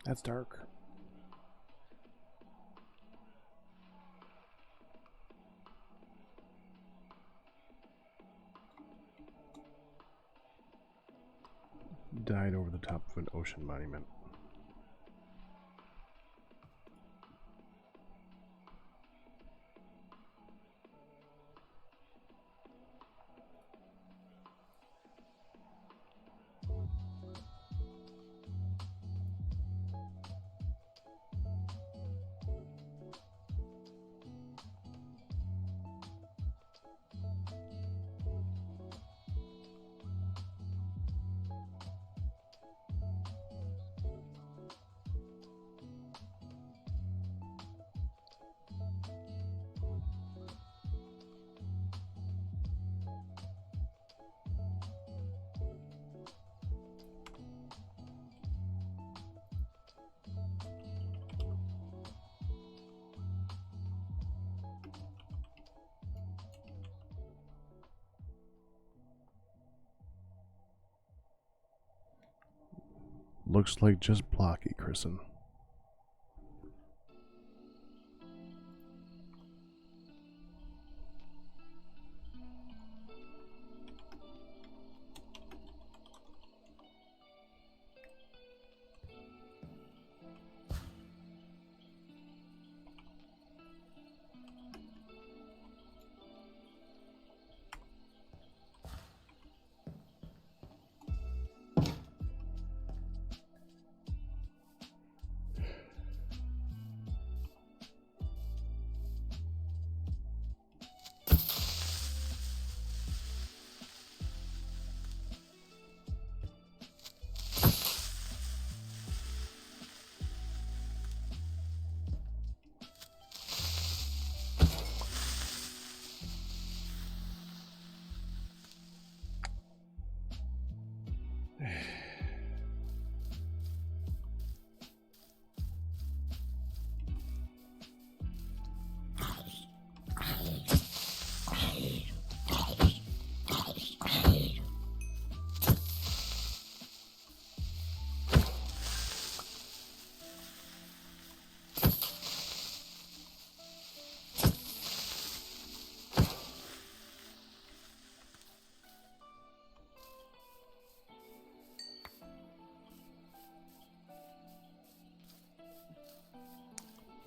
That's dark. Died over the top of an ocean monument. Looks like just blocky, Kristen.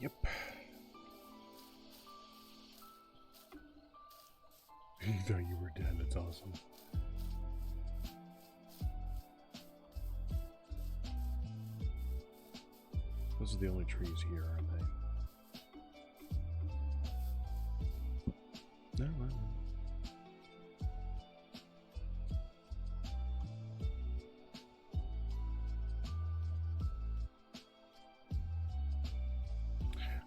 Yep. You thought you were dead. That's awesome. Those are the only trees here, aren't they? No, no, no.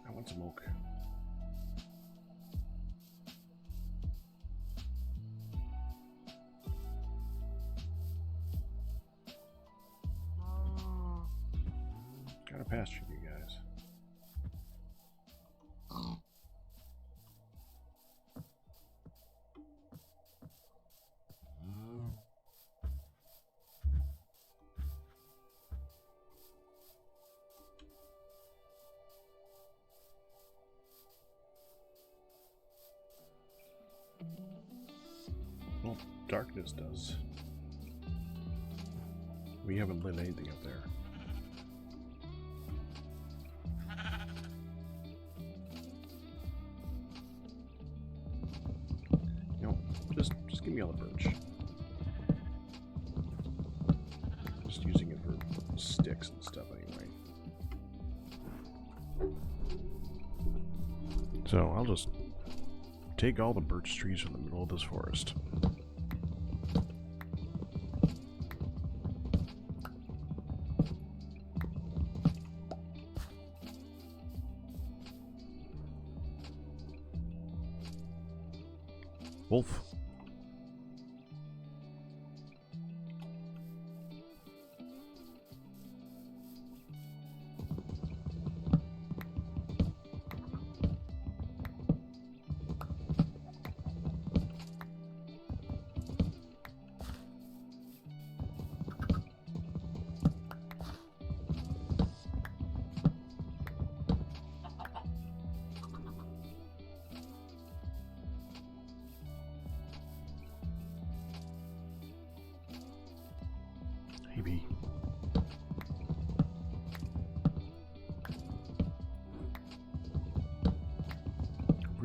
I want some oak. Got a pasture, you guys. Well, darkness does. We haven't lit anything up there. You know, just give me all the birch. Just using it for sticks and stuff anyway. So I'll just take all the birch trees from the middle of this forest. Wolf.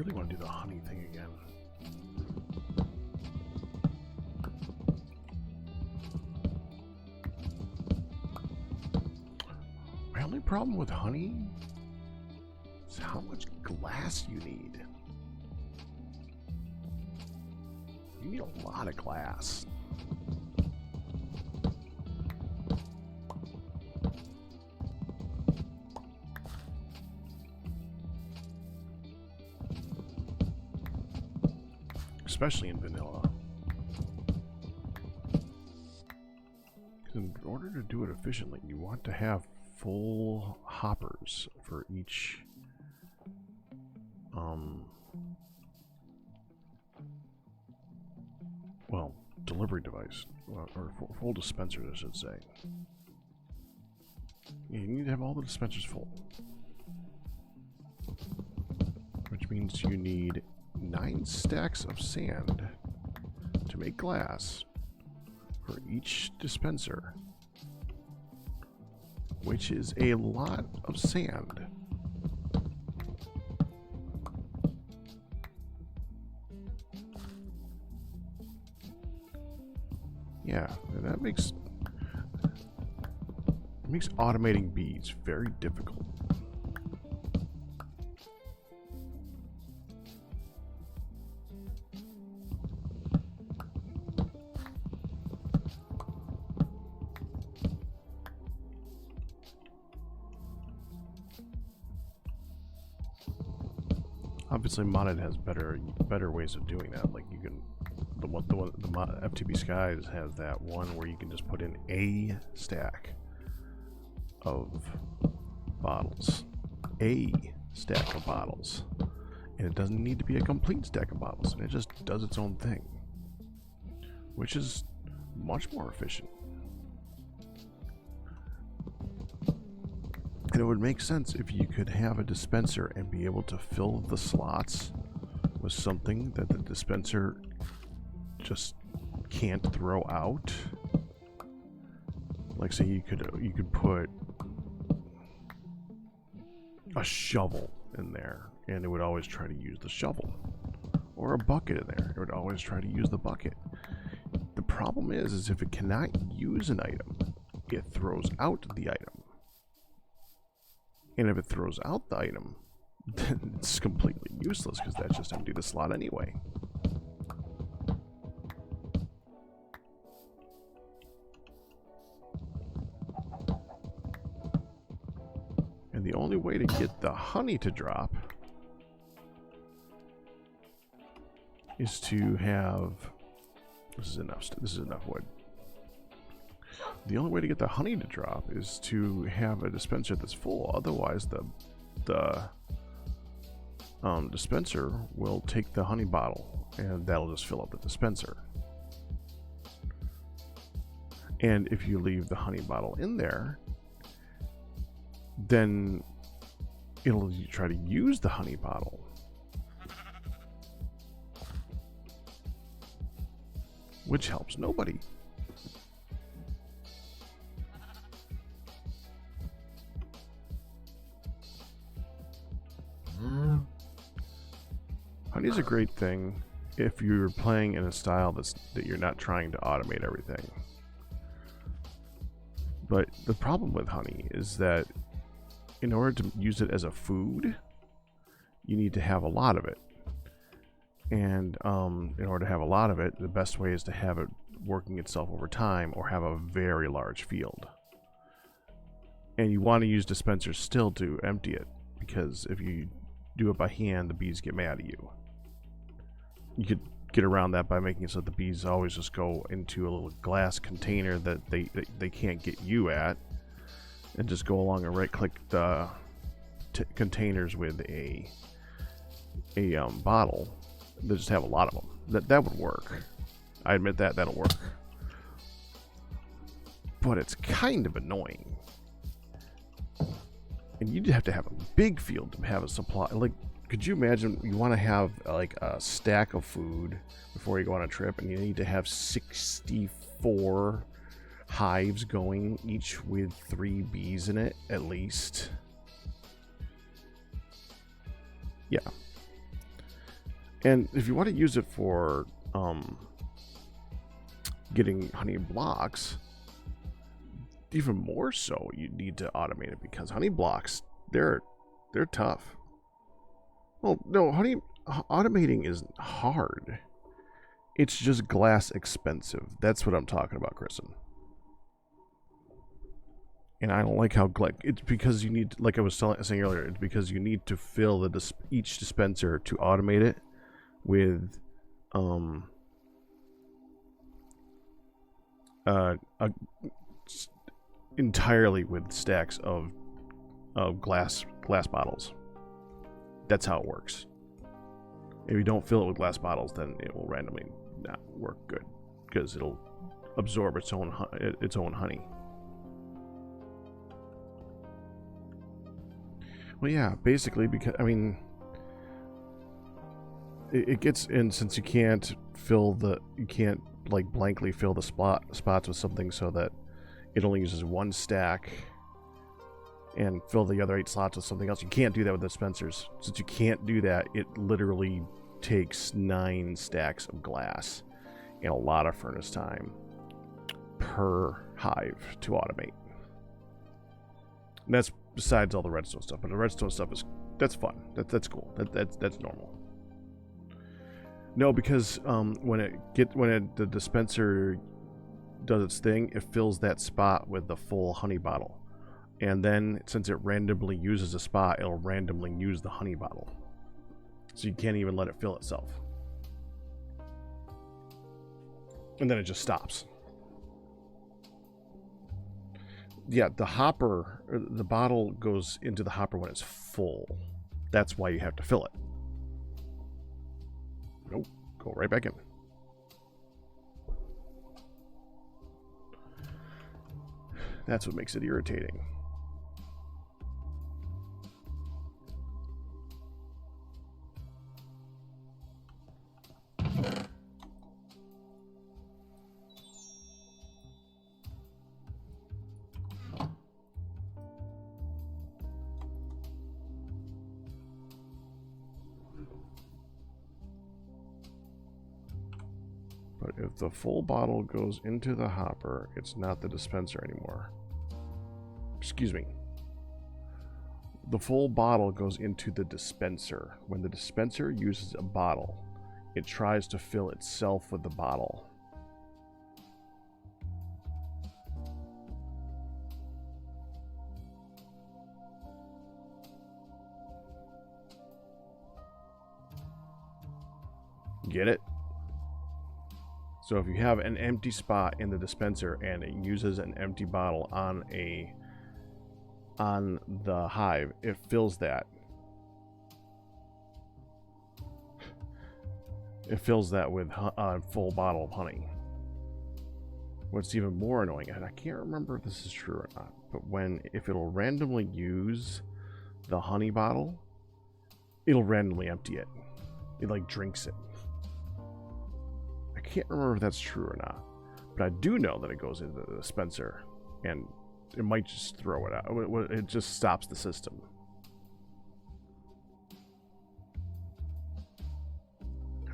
really want to do the honey thing again. My only problem with honey is how much glass you need. You need a lot of glass. Especially in vanilla. In order to do it efficiently, you want to have full hoppers for each well, delivery device, or full dispensers, I should say. Yeah, you need to have all the dispensers full, which means you need 9 stacks of sand to make glass for each dispenser, which is a lot of sand. Yeah, that makes automating bees very difficult. Obviously, modded has better ways of doing that. Like you can, the FTB Skies has that one where you can just put in a stack of bottles, and it doesn't need to be a complete stack of bottles, and it just does its own thing, which is much more efficient. And it would make sense if you could have a dispenser and be able to fill the slots with something that the dispenser just can't throw out. Like, say you could put a shovel in there, and it would always try to use the shovel, or a bucket in there, it would always try to use the bucket. The problem is if it cannot use an item, it throws out the item. And if it throws out the item, then it's completely useless because that's just empty the slot anyway. And the only way to get the honey to drop is to have... This is enough wood. The only way to get the honey to drop is to have a dispenser that's full. Otherwise, the dispenser will take the honey bottle, and that'll just fill up the dispenser. And if you leave the honey bottle in there, then it'll try to use the honey bottle. Which helps nobody. Honey is a great thing if you're playing in a style that you're not trying to automate everything. But the problem with honey is that in order to use it as a food, you need to have a lot of it. And in order to have a lot of it, the best way is to have it working itself over time or have a very large field. And you want to use dispensers still to empty it, because if you do it by hand, the bees get mad at you. You could get around that by making it so that the bees always just go into a little glass container that they can't get you at, and just go along and right-click the containers with a bottle. They just have a lot of them. That would work. I admit that'll work. But it's kind of annoying. And you'd have to have a big field to have a supply. Like, could you imagine you want to have like a stack of food before you go on a trip, and you need to have 64 hives going, each with 3 bees in it at least? Yeah. And if you want to use it for getting honey blocks, even more so, you need to automate it, because honey blocks, they're tough. Well, no, automating isn't hard. It's just glass expensive. That's what I'm talking about, Kristen. And I don't like how it's because you need, like I was saying earlier, it's because you need to fill each dispenser to automate it with entirely with stacks of glass bottles. That's how it works. If you don't fill it with glass bottles, then it will randomly not work good, because it'll absorb its own honey. Well, yeah, basically, because I mean, it gets in, since you can't like blankly fill the spots with something, so that it only uses one stack, and fill the other 8 slots with something else. You can't do that with dispensers. Since you can't do that, it literally takes 9 stacks of glass and a lot of furnace time per hive to automate. And that's besides all the redstone stuff. But the redstone stuff that's fun. That's cool. That's normal. No, because when the dispenser does its thing, it fills that spot with the full honey bottle. And then, since it randomly uses a spot, it'll randomly use the honey bottle. So you can't even let it fill itself. And then it just stops. Yeah, the bottle goes into the hopper when it's full. That's why you have to fill it. Nope, go right back in. That's what makes it irritating. But if the full bottle goes into the hopper, it's not the dispenser anymore. Excuse me. The full bottle goes into the dispenser. When the dispenser uses a bottle, it tries to fill itself with the bottle. Get it? So if you have an empty spot in the dispenser and it uses an empty bottle on the hive, it fills that. It fills that with a full bottle of honey. What's even more annoying, and I can't remember if this is true or not, but if it'll randomly use the honey bottle, it'll randomly empty it. It like drinks it. I can't remember if that's true or not, but I do know that it goes into the dispenser, and it might just throw it out. It just stops the system.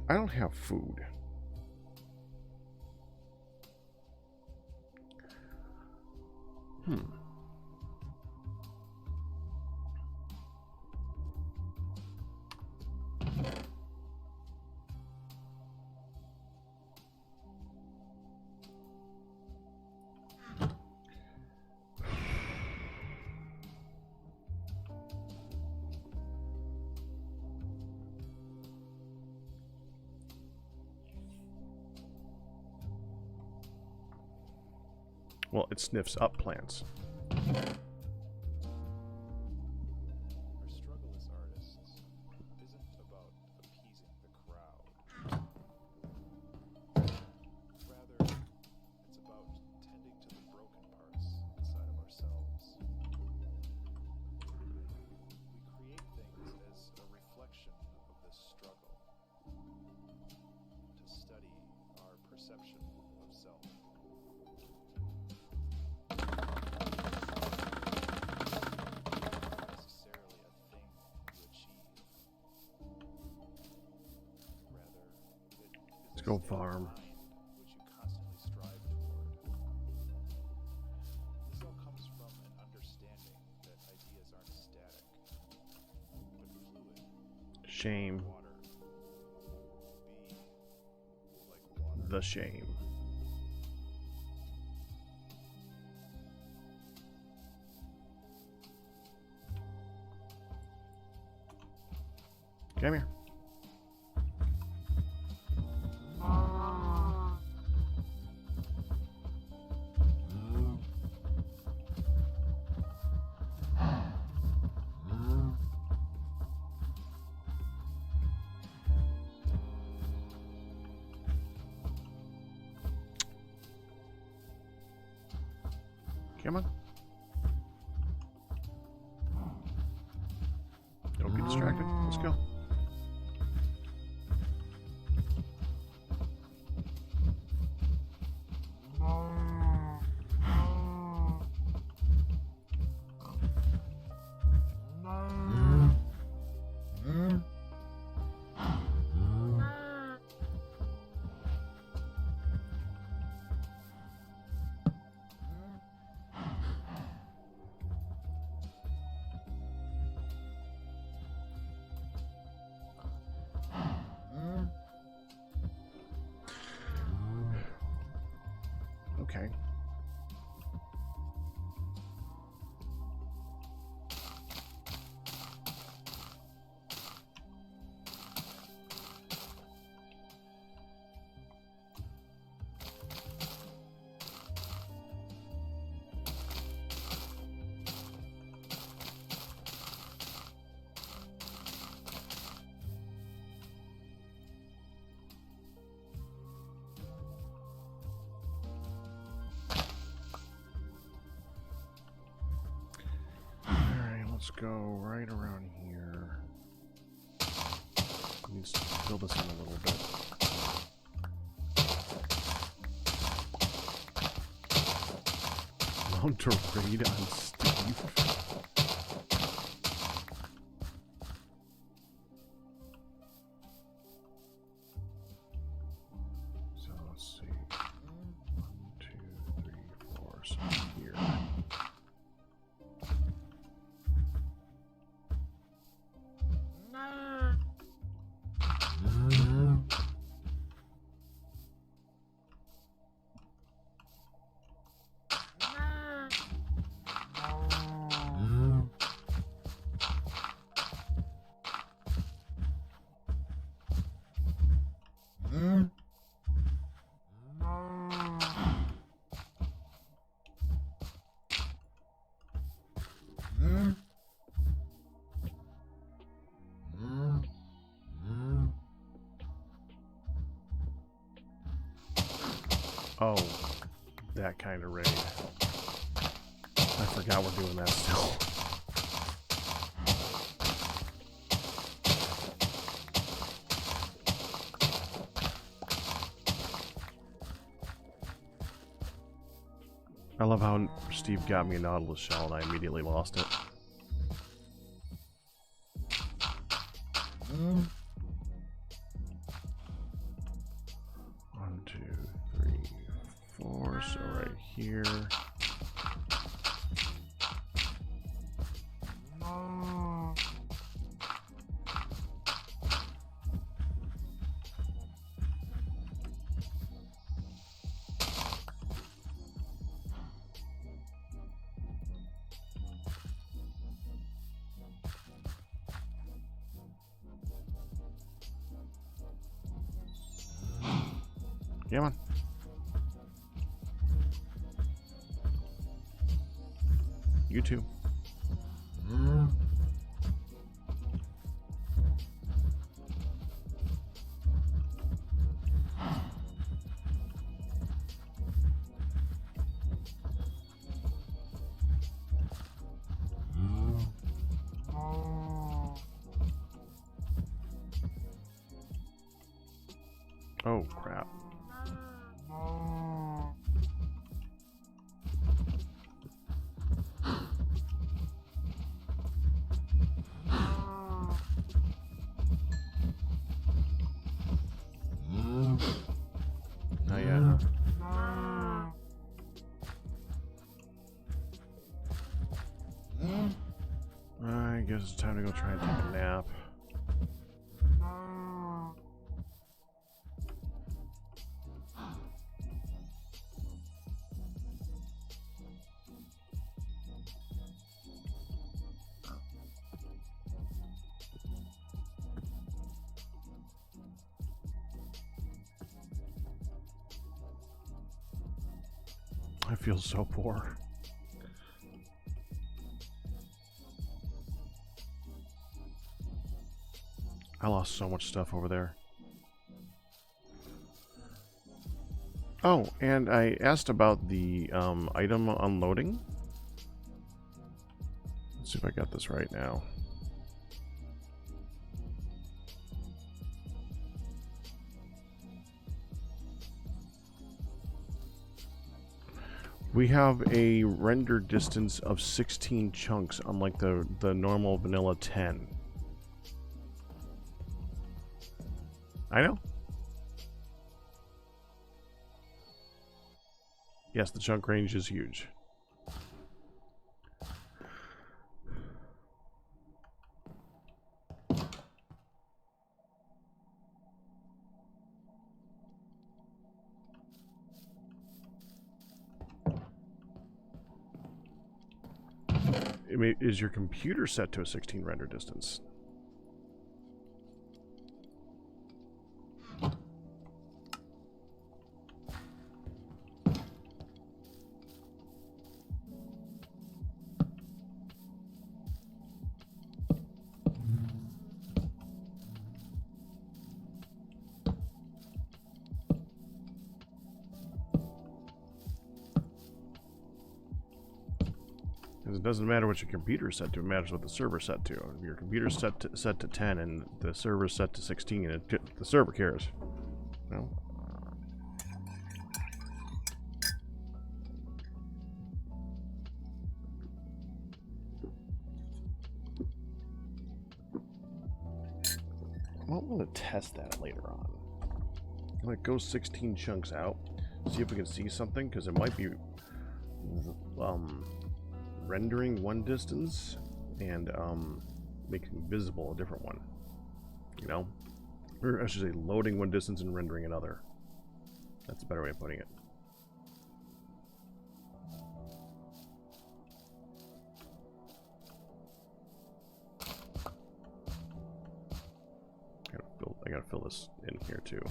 I don't have food. Well, it sniffs up plants. Our struggle as artists isn't about appeasing the crowd. Rather, it's about tending to the broken parts inside of ourselves. We create things as a reflection of this struggle, to study our perception of self. go farm. which you constantly strive toward. This all comes from an understanding that ideas aren't static, but fluid. Shame. Water. Be like water. The shame. Come here. Come on. Don't get distracted. Let's go. Okay. Let's go right around here. Needs to fill this in a little bit. Mount a raid on Steve. So let's see. 1, 2, 3, 4. So here. Oh, that kind of raid. I forgot we're doing that still. I love how Steve got me a Nautilus shell and I immediately lost it. One, two, three, four. So right here. Come on. You too. Oh, crap. I guess it's time to go try and take a nap. I feel so poor. I lost so much stuff over there. Oh, and I asked about the item unloading. Let's see if I got this right now. We have a render distance of 16 chunks, unlike the normal vanilla 10. I know. Yes, the chunk range is huge. Is your computer set to a 16 render distance? It doesn't matter what your computer is set to, it matters what the server's set to. If your computer's set to 10 and the server's set to 16, and the server cares. No? I want to test that later on. Like, go 16 chunks out, see if we can see something, because it might be rendering one distance and making visible a different one, you know, or I should say loading one distance and rendering another. That's a better way of putting it. I gotta fill this in here too.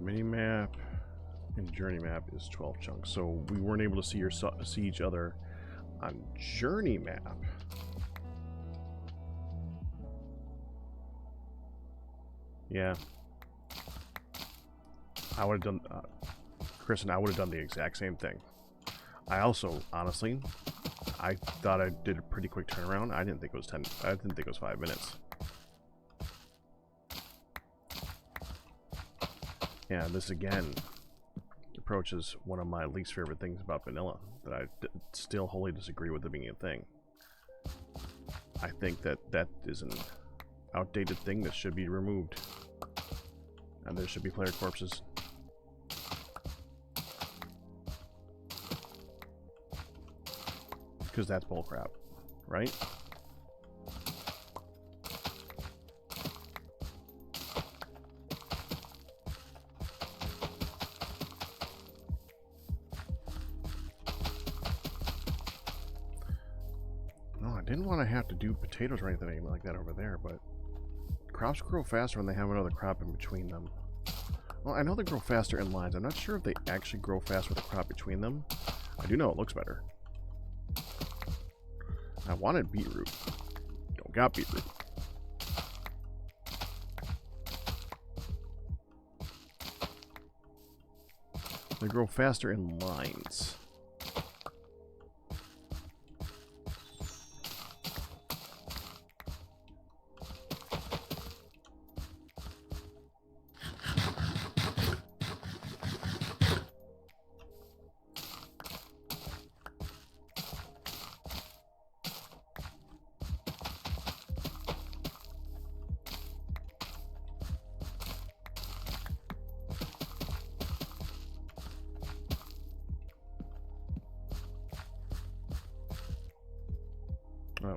Minimap and journey map is 12 chunks, so we weren't able to see each other on journey map. Yeah, I would have done, Chris and I would have done the exact same thing. I also, honestly, I thought I did a pretty quick turnaround. I didn't think it was 10. I didn't think it was 5 minutes. Yeah, this again approaches one of my least favorite things about vanilla, that I still wholly disagree with it being a thing. I think that is an outdated thing that should be removed, and there should be player corpses. Because that's bullcrap, right? I didn't want to have to do potatoes or anything like that over there, but crops grow faster when they have another crop in between them. Well, I know they grow faster in lines. I'm not sure if they actually grow faster with a crop between them. I do know it looks better. I wanted beetroot. Don't got beetroot. They grow faster in lines.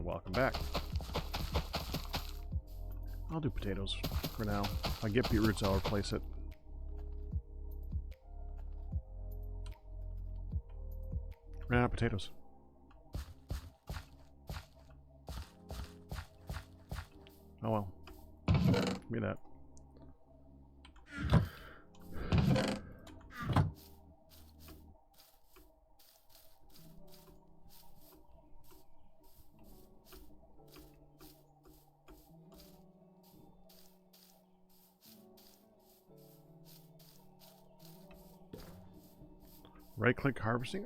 Welcome back. I'll do potatoes for now. If I get beetroots, I'll replace it. Ran out of potatoes. Oh well. Give me that. Right-click harvesting.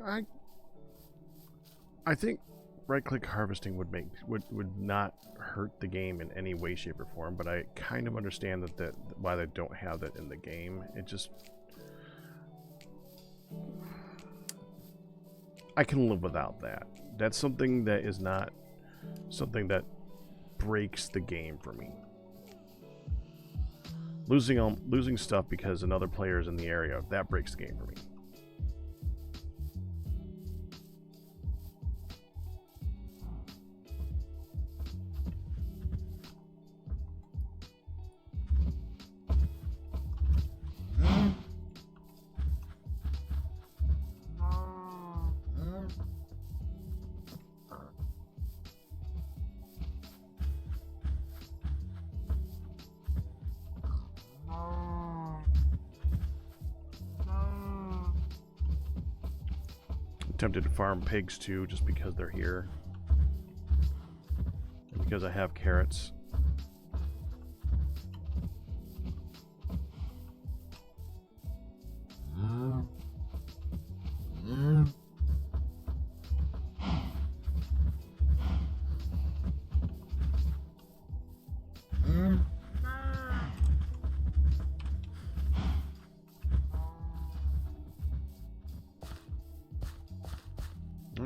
I think right-click harvesting would not hurt the game in any way, shape, or form. But I kind of understand that why they don't have that in the game. It just I can live without that. That's something that is not something that breaks the game for me. Losing stuff because another player is in the area, that breaks the game for me. Tempted to farm pigs too, just because they're here. And because I have carrots.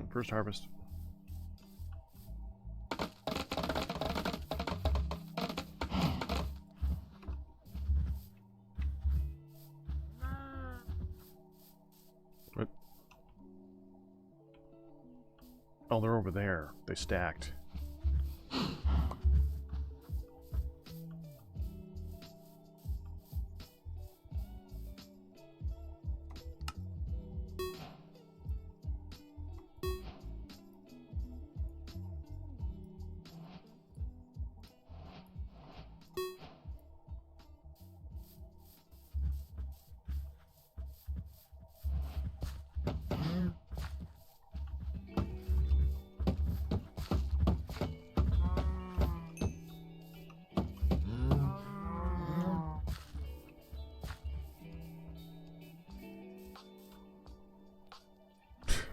First harvest. What? Oh, they're over there. They stacked.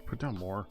Put down more.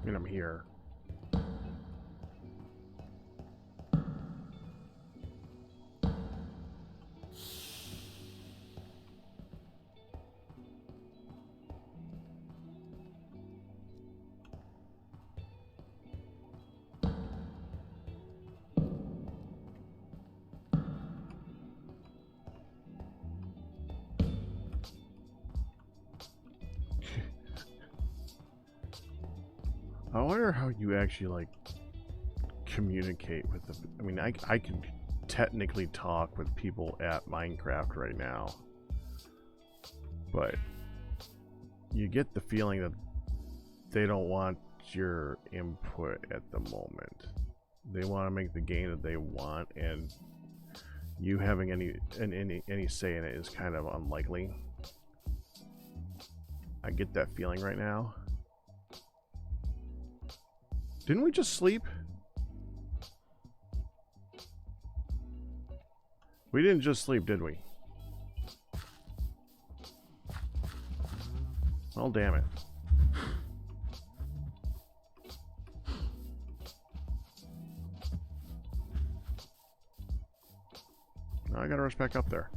I mean, I'm here. I wonder how you actually like communicate with the. I mean, I can technically talk with people at Minecraft right now, but you get the feeling that they don't want your input at the moment. They want to make the game that they want, and you having any say in it is kind of unlikely. I get that feeling right now. Didn't we just sleep? We didn't just sleep, did we? Well, damn it. Now I gotta rush back up there.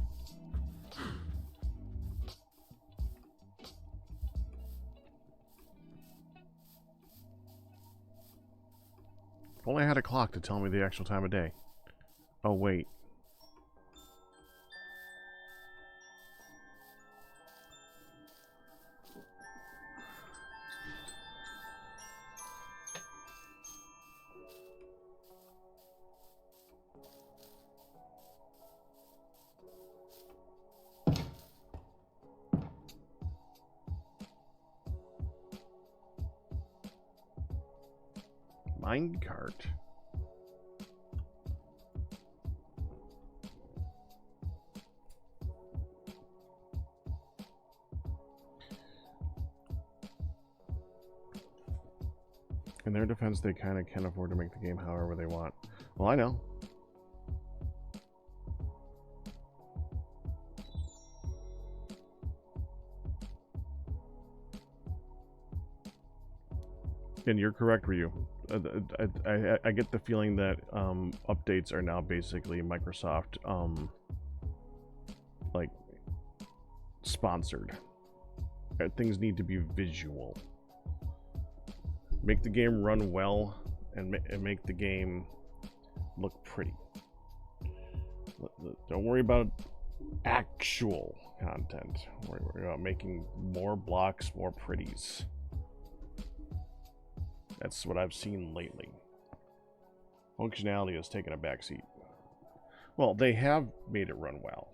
If only I had a clock to tell me the actual time of day. Oh, wait. Minecart. In their defense, they kind of can afford to make the game however they want. Well, I know. And you're correct, Ryu. I get the feeling that updates are now basically Microsoft like sponsored. Things need to be visual. Make the game run well and make the game look pretty. Don't worry about actual content. Worry about making more blocks, more pretties. That's what I've seen lately. Functionality has taken a backseat. Well, they have made it run well.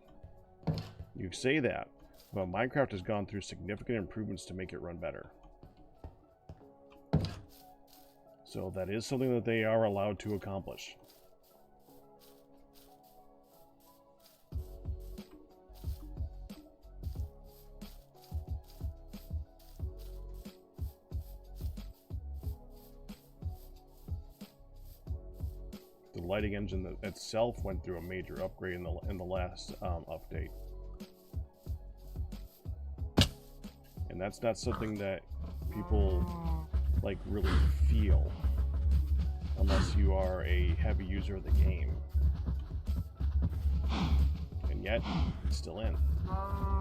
You say that, but Minecraft has gone through significant improvements to make it run better. So that is something that they are allowed to accomplish. The lighting engine itself went through a major upgrade in the last update, and that's not something that people like really feel unless you are a heavy user of the game, and yet it's still in.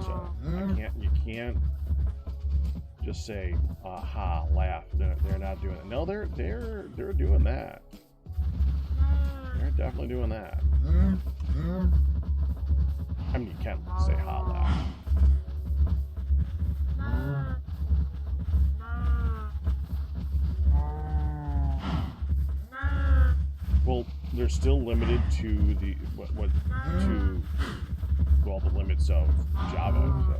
So you can't just say aha, laugh, they're not doing it. No, they're doing that. They're definitely doing that. I mean, you can't say ha, laugh. Well, they're still limited to the the limits of Java. So.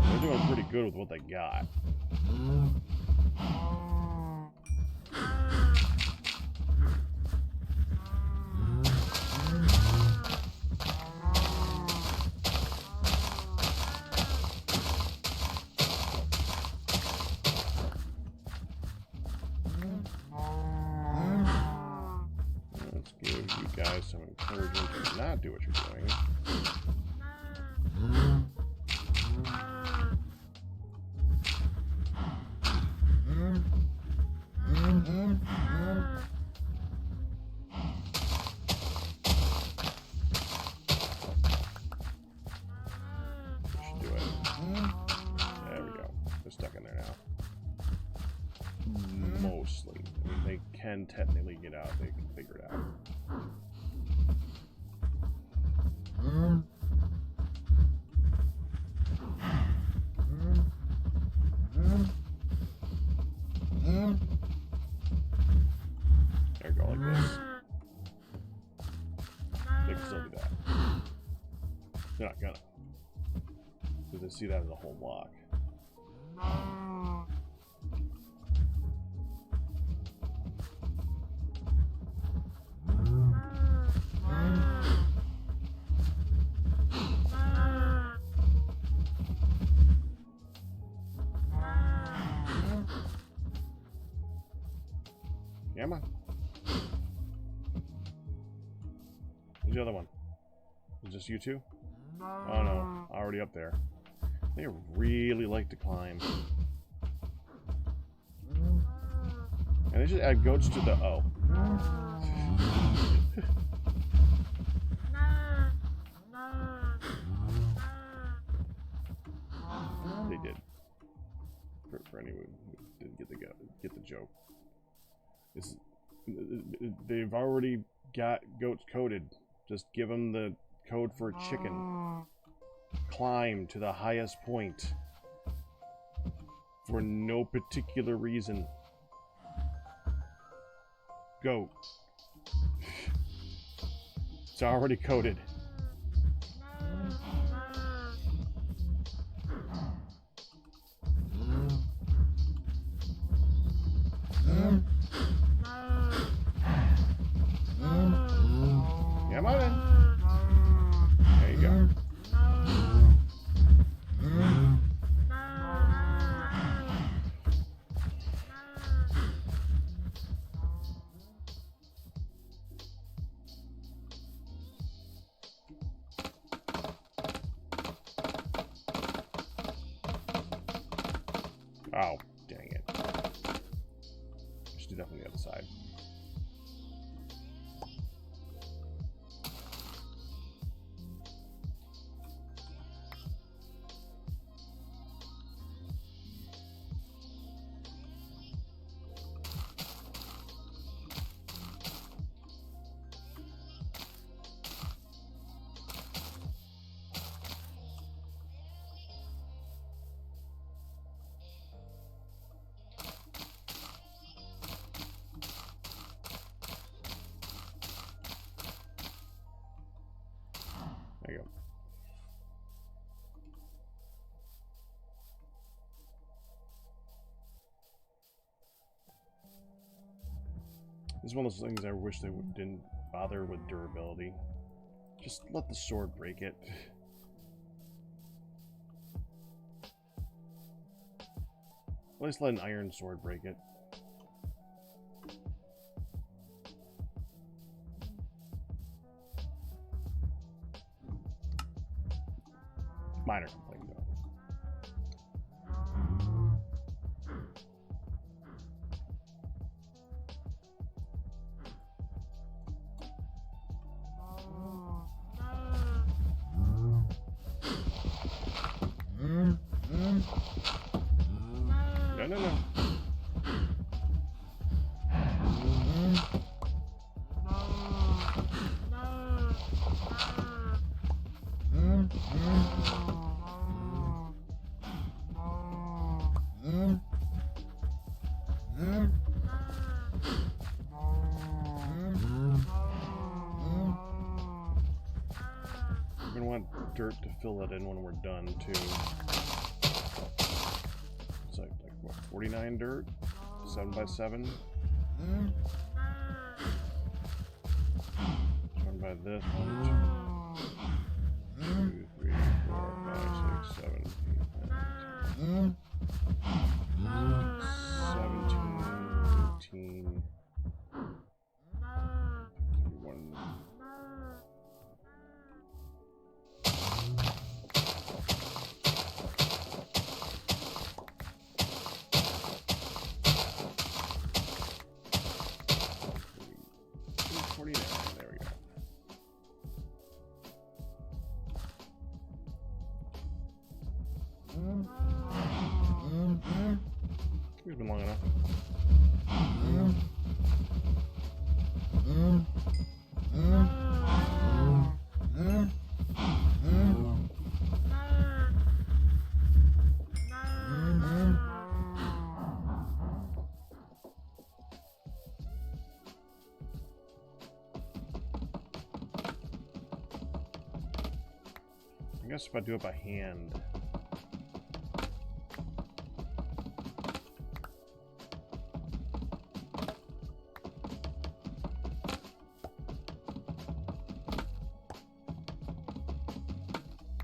They're doing pretty good with what they got. Let's give you guys some encouragement to not do what you're doing. Should do it. There we go. They're stuck in there now. Mostly. I mean, they can technically get out. They can figure it out. like this. They can still do that. They're not gonna. Because they see that as a whole block. Come on. Where's the other one? Is this you two? Oh no, already up there. They really like to climb. And they should add goats to the... Oh. They did. For anyone who didn't get the joke. They've already got goats coded. Just give them the code for a chicken. Climb to the highest point. For no particular reason. Goat. It's already coded. Come on in. There you go. Oh, dang it. Just do that from the other side. There you go. This is one of those things I wish they didn't bother with durability. Just let the sword break it. At least let an iron sword break it. Minor complaint though. No. We're gonna want dirt to fill that in when we're done too. It's like what, 49 dirt? 7 by 7. One by this one. 2, 3, 4, 5, 6, 7, 8, 9, 10. 17, 18, 21. There we go. It's been long enough. guess if I do it by hand.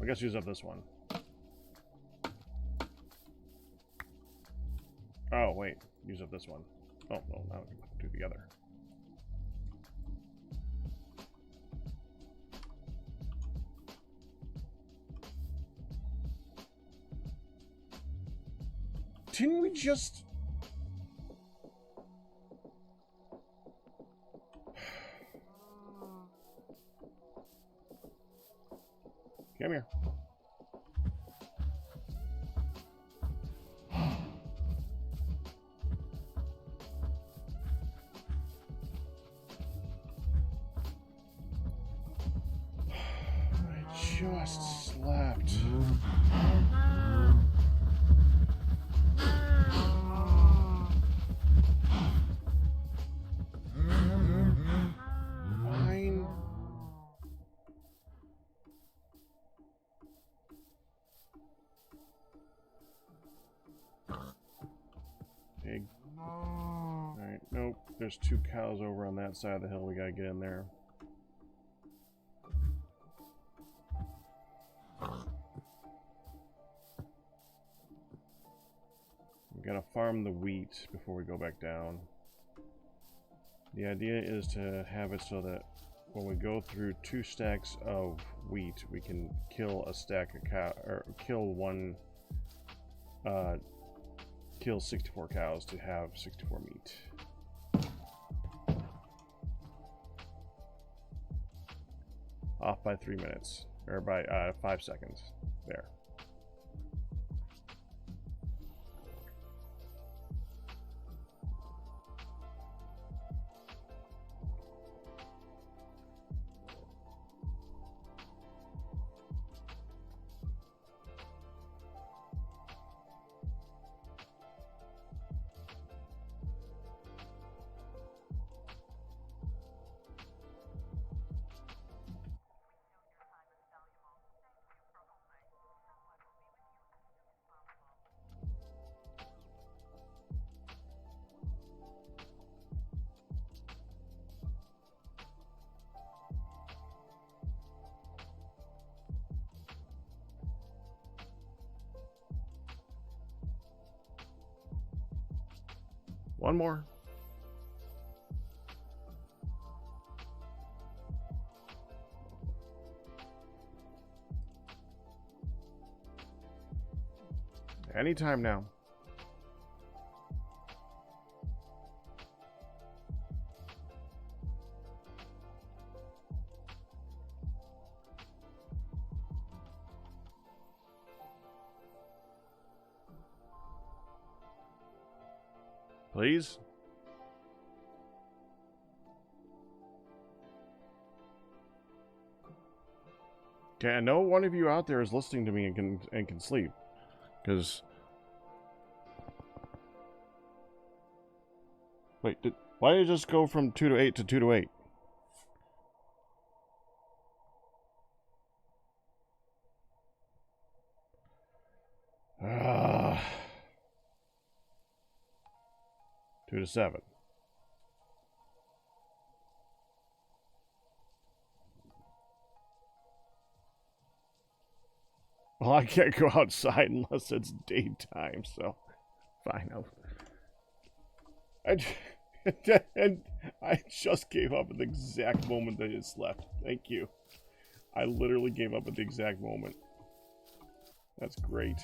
I guess use up this one. Oh, wait. Use up this one. Oh, well, now we can put the two together. Didn't we just... Come here. I just slept. Fine. Pig. Alright, nope. There's two cows over on that side of the hill. We gotta get in there. We gotta farm the wheat before we go back down. The idea is to have it so that when we go through 2 stacks of wheat, we can kill a stack of cow, or kill 64 cows to have 64 meat. Off by 3 minutes, or by 5 seconds. There. One more. Anytime now. Please? Okay, I know one of you out there is listening to me and can sleep. Because... Wait, why did it just go from 2 to 8 to 2 to 8? Ah... 2 to 7. Well, I can't go outside unless it's daytime, so fine. And I just gave up at the exact moment that it slept. Thank you. I literally gave up at the exact moment. That's great.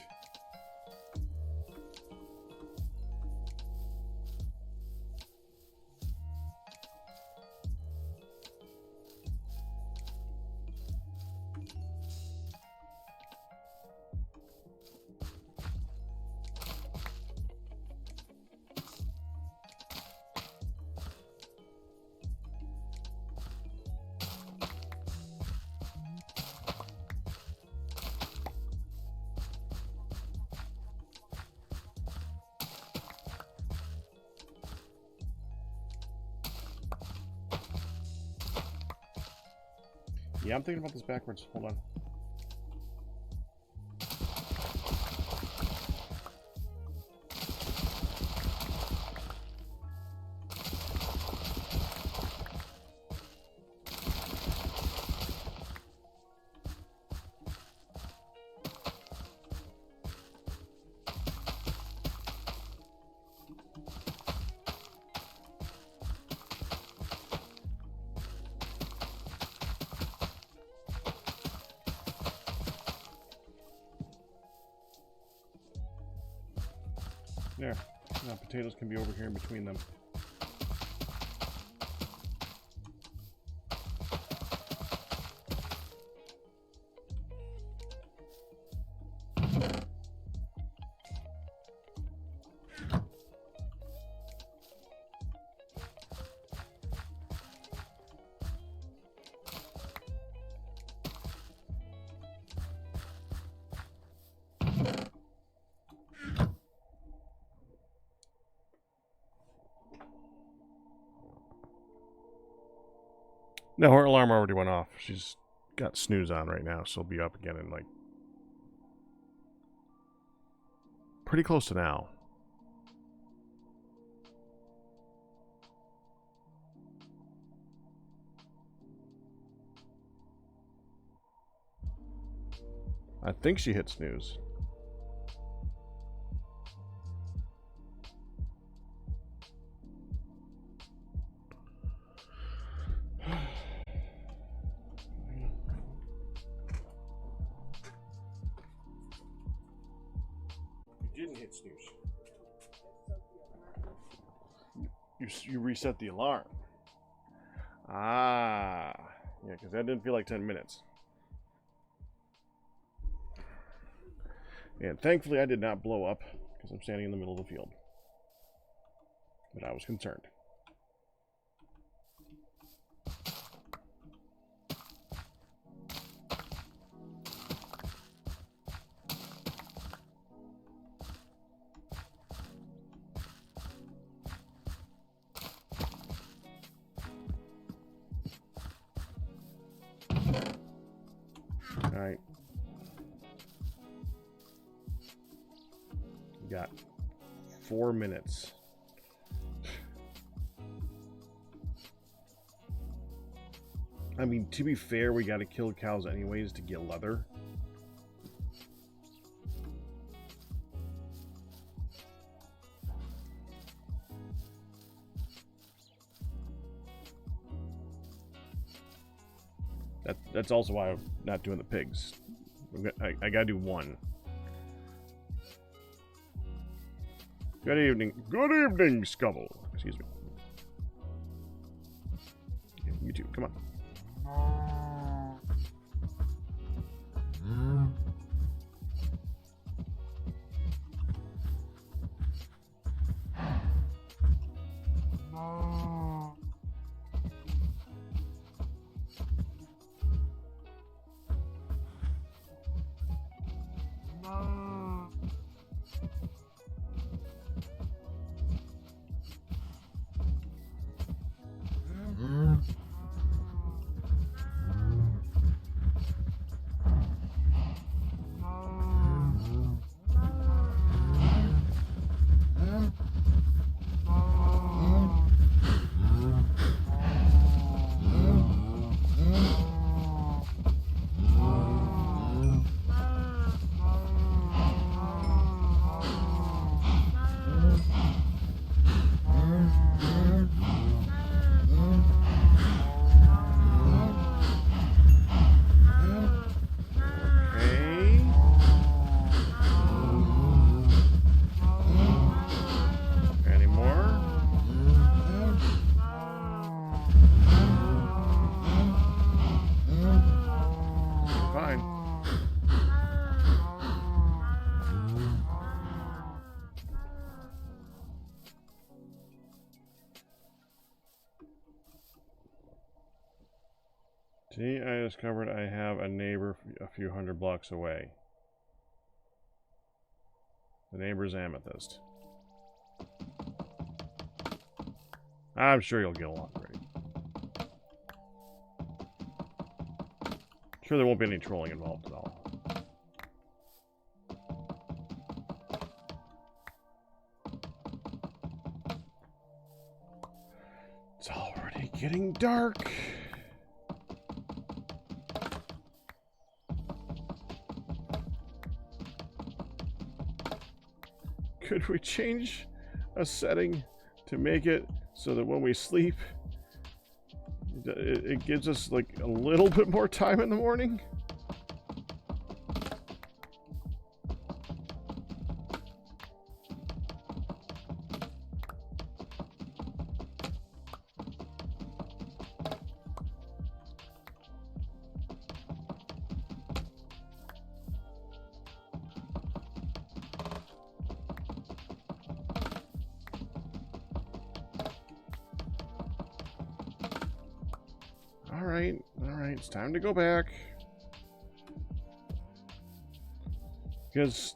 Yeah, I'm thinking about this backwards. Hold on. There. Now potatoes can be over here in between them. No, her alarm already went off. She's got snooze on right now, so she'll be up again in like pretty close to now. I think she hit snooze. You didn't hit snooze. You reset the alarm. Ah. Yeah, because that didn't feel like 10 minutes. And thankfully I did not blow up because I'm standing in the middle of the field. But I was concerned. Alright. We got 4 minutes. I mean, to be fair, we gotta kill cows anyways to get leather. That's also why I'm not doing the pigs. I gotta do one. Good evening. Good evening, Scubble. Excuse me. You too. Come on. Today I discovered I have a neighbor a few hundred blocks away. The neighbor's Amethyst. I'm sure you'll get along great. Sure there won't be any trolling involved at all. It's already getting dark. Could we change a setting to make it so that when we sleep, it gives us like a little bit more time in the morning? Alright, alright, it's time to go back. Because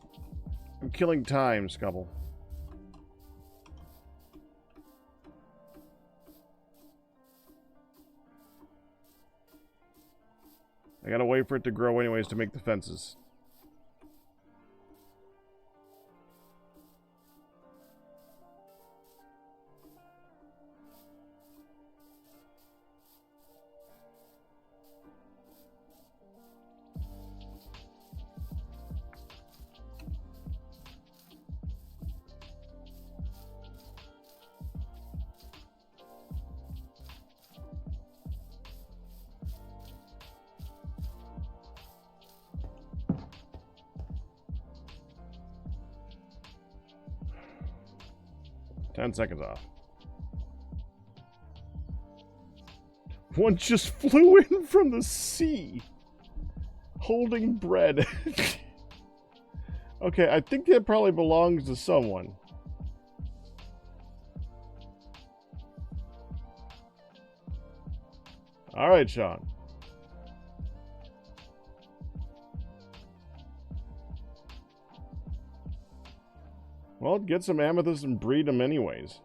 I'm killing time, Scubble. I gotta wait for it to grow anyways to make the fences. Ten seconds off. One just flew in from the sea, holding bread. Okay, I think that probably belongs to someone. All right, Sean. Well, get some amethysts and breed them anyways.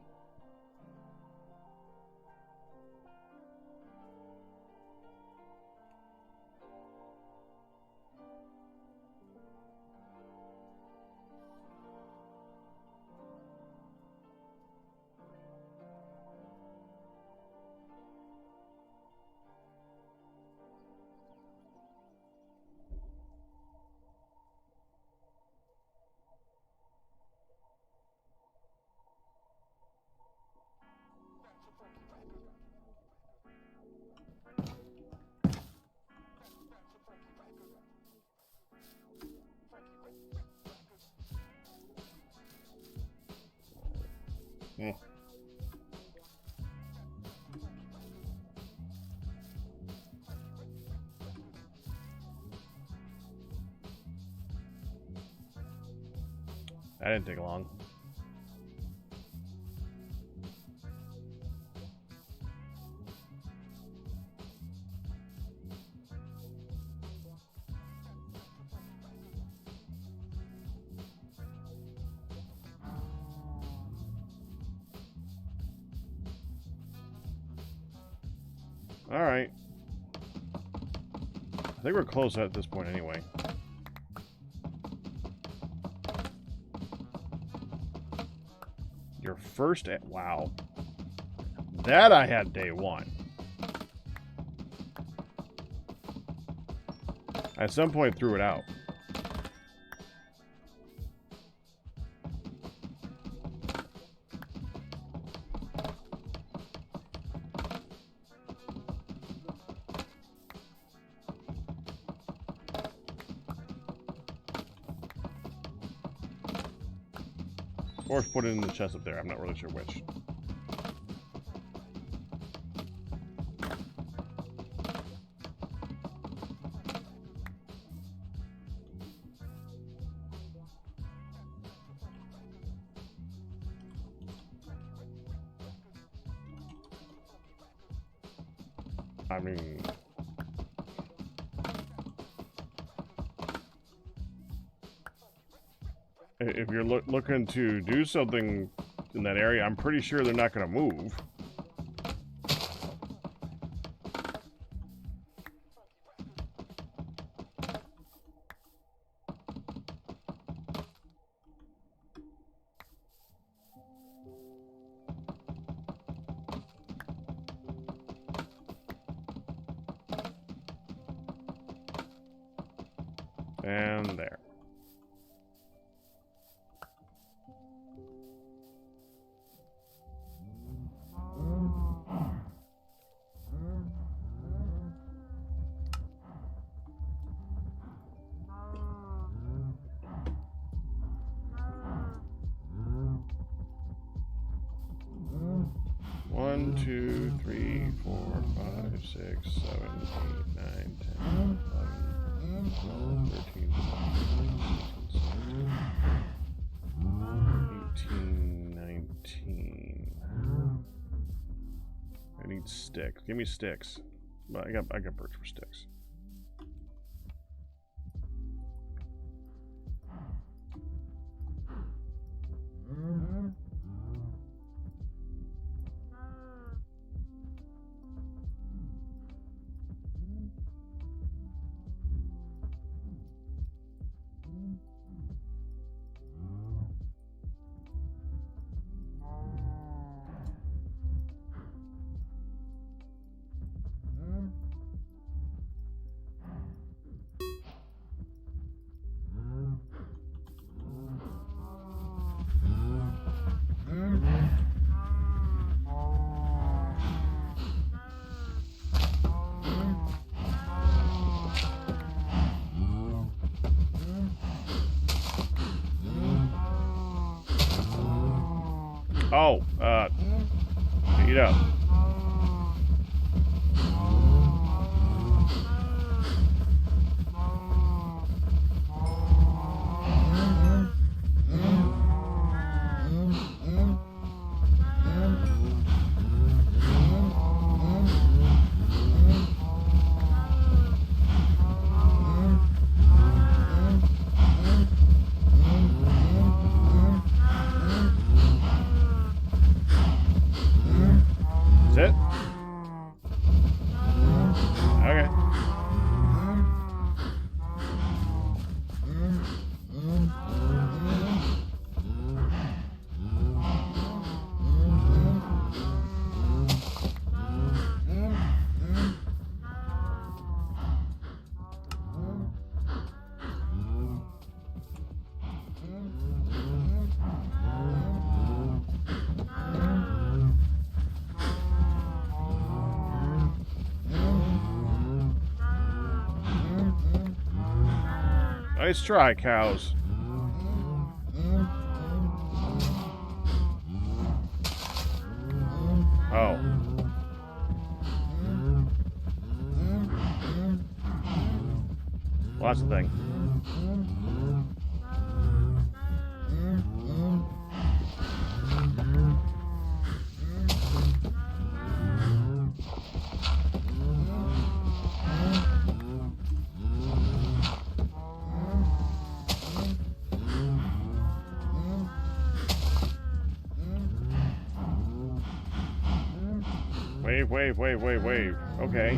Hmm. That didn't take long. All right. I think we're close at this point anyway. Your first... Wow. That I had day one. At some point threw it out. Or put it in the chest up there. I'm not really sure which. I mean... if you're looking to do something in that area, I'm pretty sure they're not going to move. And there. One, 2, 3, 4, 5, 6, 7, 8, 9, 10, 11, 12, 13, 14, 18, 19. I need sticks. Give me sticks. I got birch for sticks. Oh, eat up. Is it? Okay. Nice try, cows. Oh. Well, that's the thing. Wave. Okay.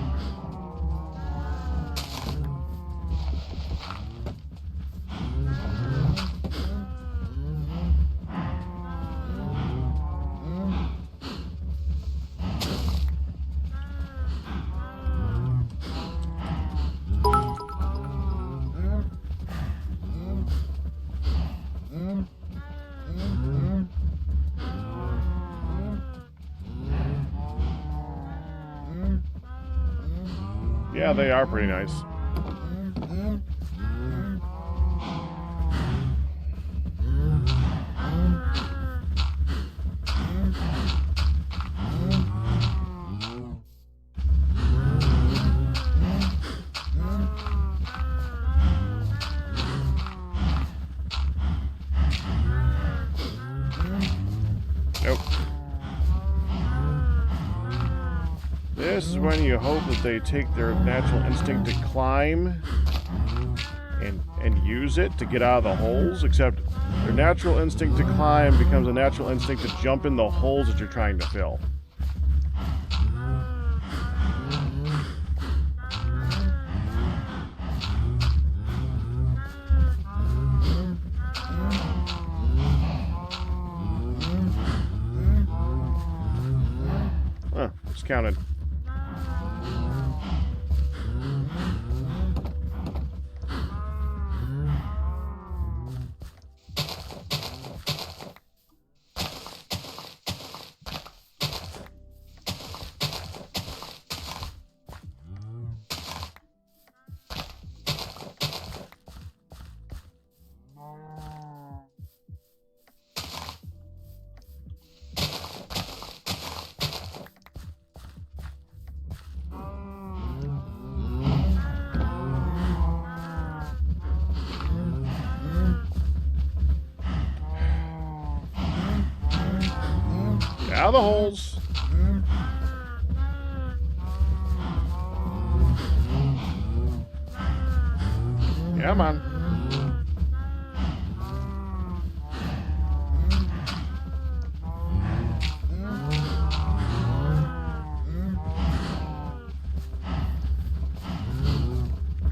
Yeah, they are pretty nice. Nope. This is when you hope that they take their natural instinct to climb and use it to get out of the holes, except their natural instinct to climb becomes a natural instinct to jump in the holes that you're trying to fill. Huh, it's counted. Out of the holes. Come on.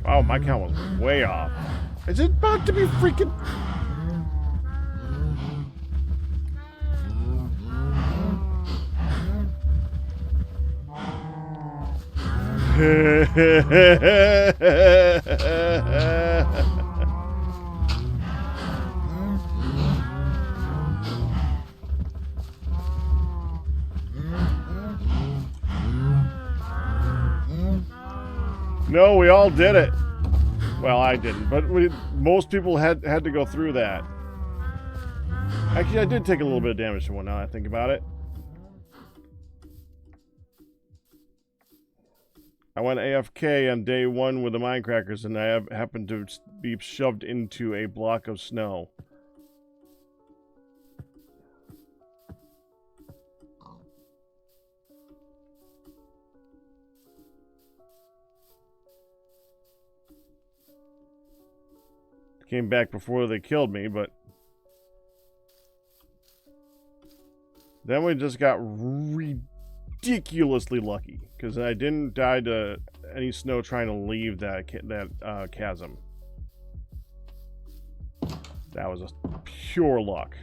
Oh, my count was way off. Is it about to be freaking... No, we all did it. Well, I didn't, but most people had to go through that. Actually, I did take a little bit of damage to one now that I think about it. I went AFK on day 1 with the Mindcrackers, and I happened to be shoved into a block of snow. Came back before they killed me, but then we just got ridiculously lucky because I didn't die to any snow trying to leave that chasm. That was a pure luck.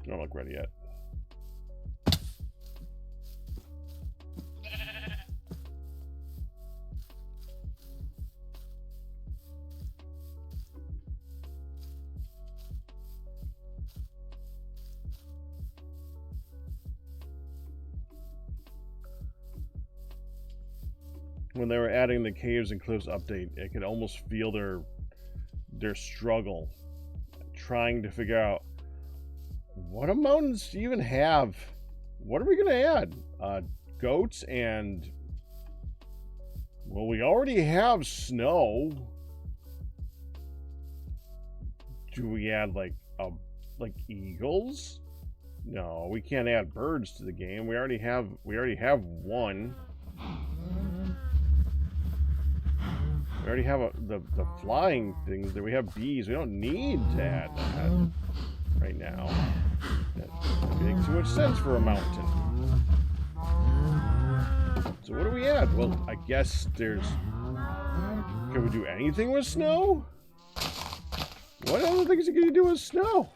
Don't look ready yet. When they were adding the caves and cliffs update, I could almost feel their struggle trying to figure out what do mountains even have? What are we gonna add? Goats and, well, we already have snow. Do we add like eagles? No, we can't add birds to the game. We already have one. We already have the flying things. That we have bees. We don't need to add that right now. That makes too much sense for a mountain. So what do we add? Well, I guess there's... Can we do anything with snow? What other things can you do with snow?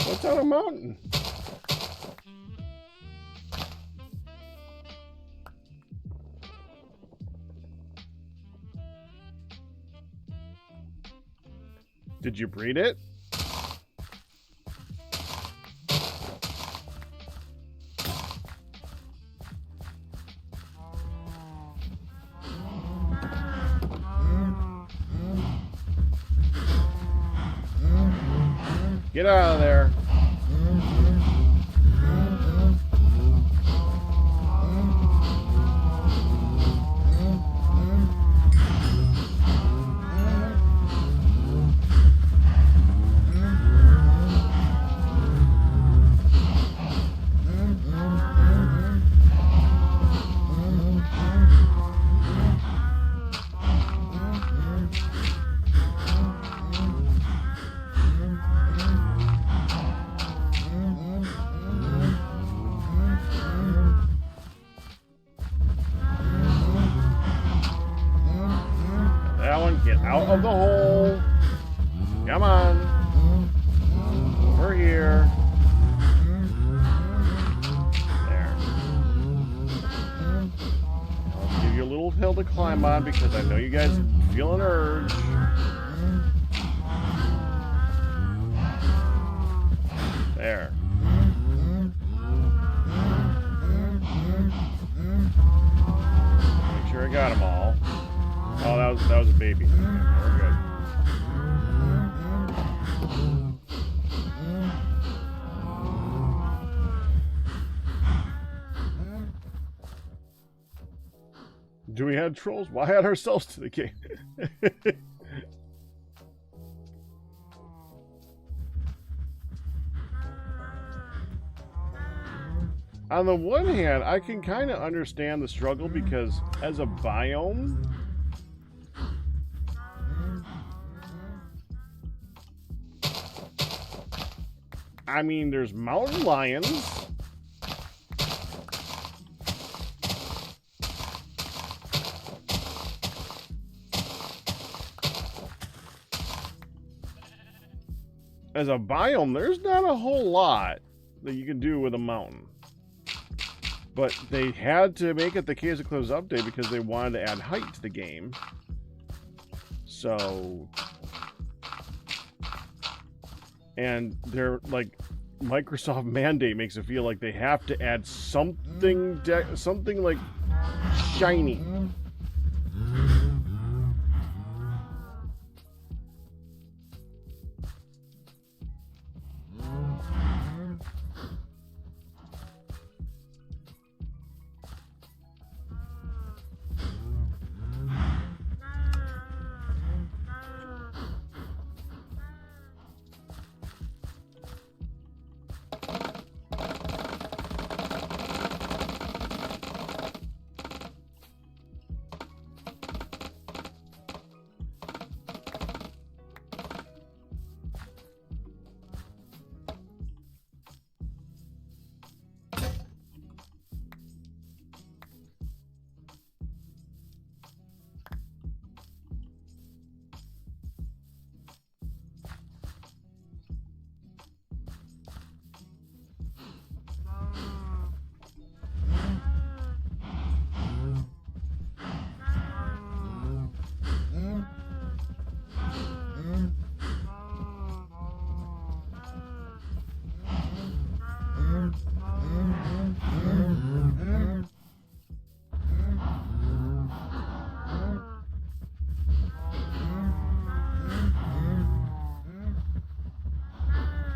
What's on a mountain? Did you breed it? Get out of there. Get out of the hole. Come on. Over here. There. I'll give you a little hill to climb on because I know you guys feel an urge. There. Make sure I got them all. Oh, that that was a baby. We're good. Do we add trolls? Why add ourselves to the game? On the one hand, I can kind of understand the struggle because as a biome, I mean, there's mountain lions. As a biome, there's not a whole lot that you can do with a mountain. But they had to make it the Case of Cliffs update because they wanted to add height to the game. So... And they're like... Microsoft mandate makes it feel like they have to add something... something like... shiny.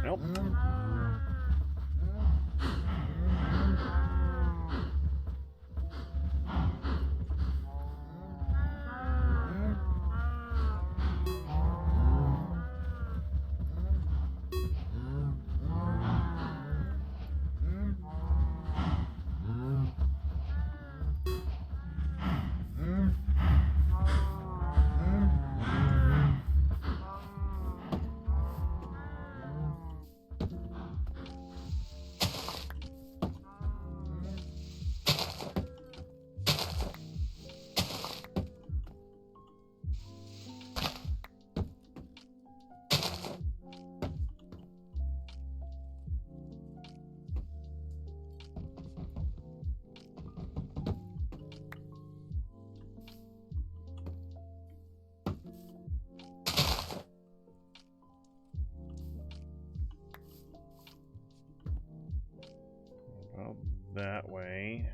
Nope. Well, that way.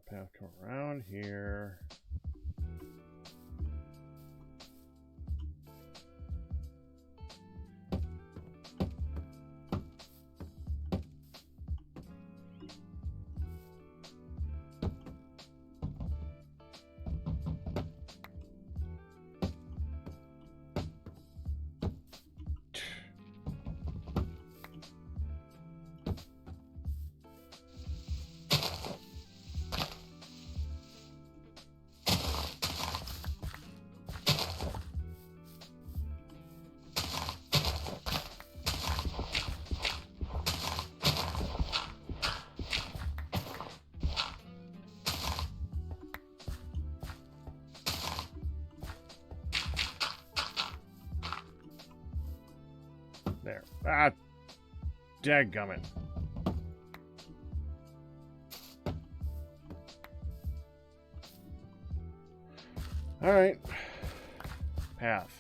path come around here. There. Ah, dadgummit. All right. Path.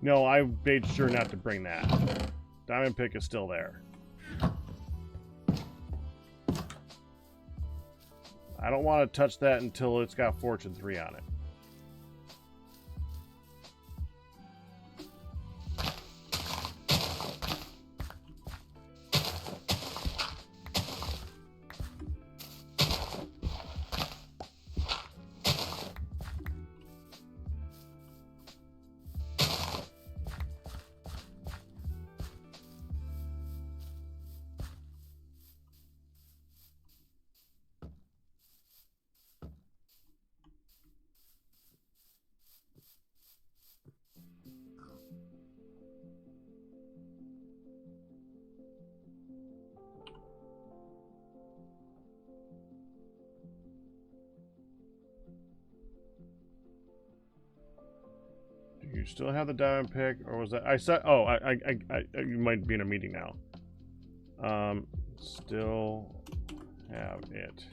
No, I made sure not to bring that. Diamond pick is still there. I don't want to touch that until it's got Fortune 3 on it. You still have the diamond pick, or was that I said? Oh, you might be in a meeting now. Still have it.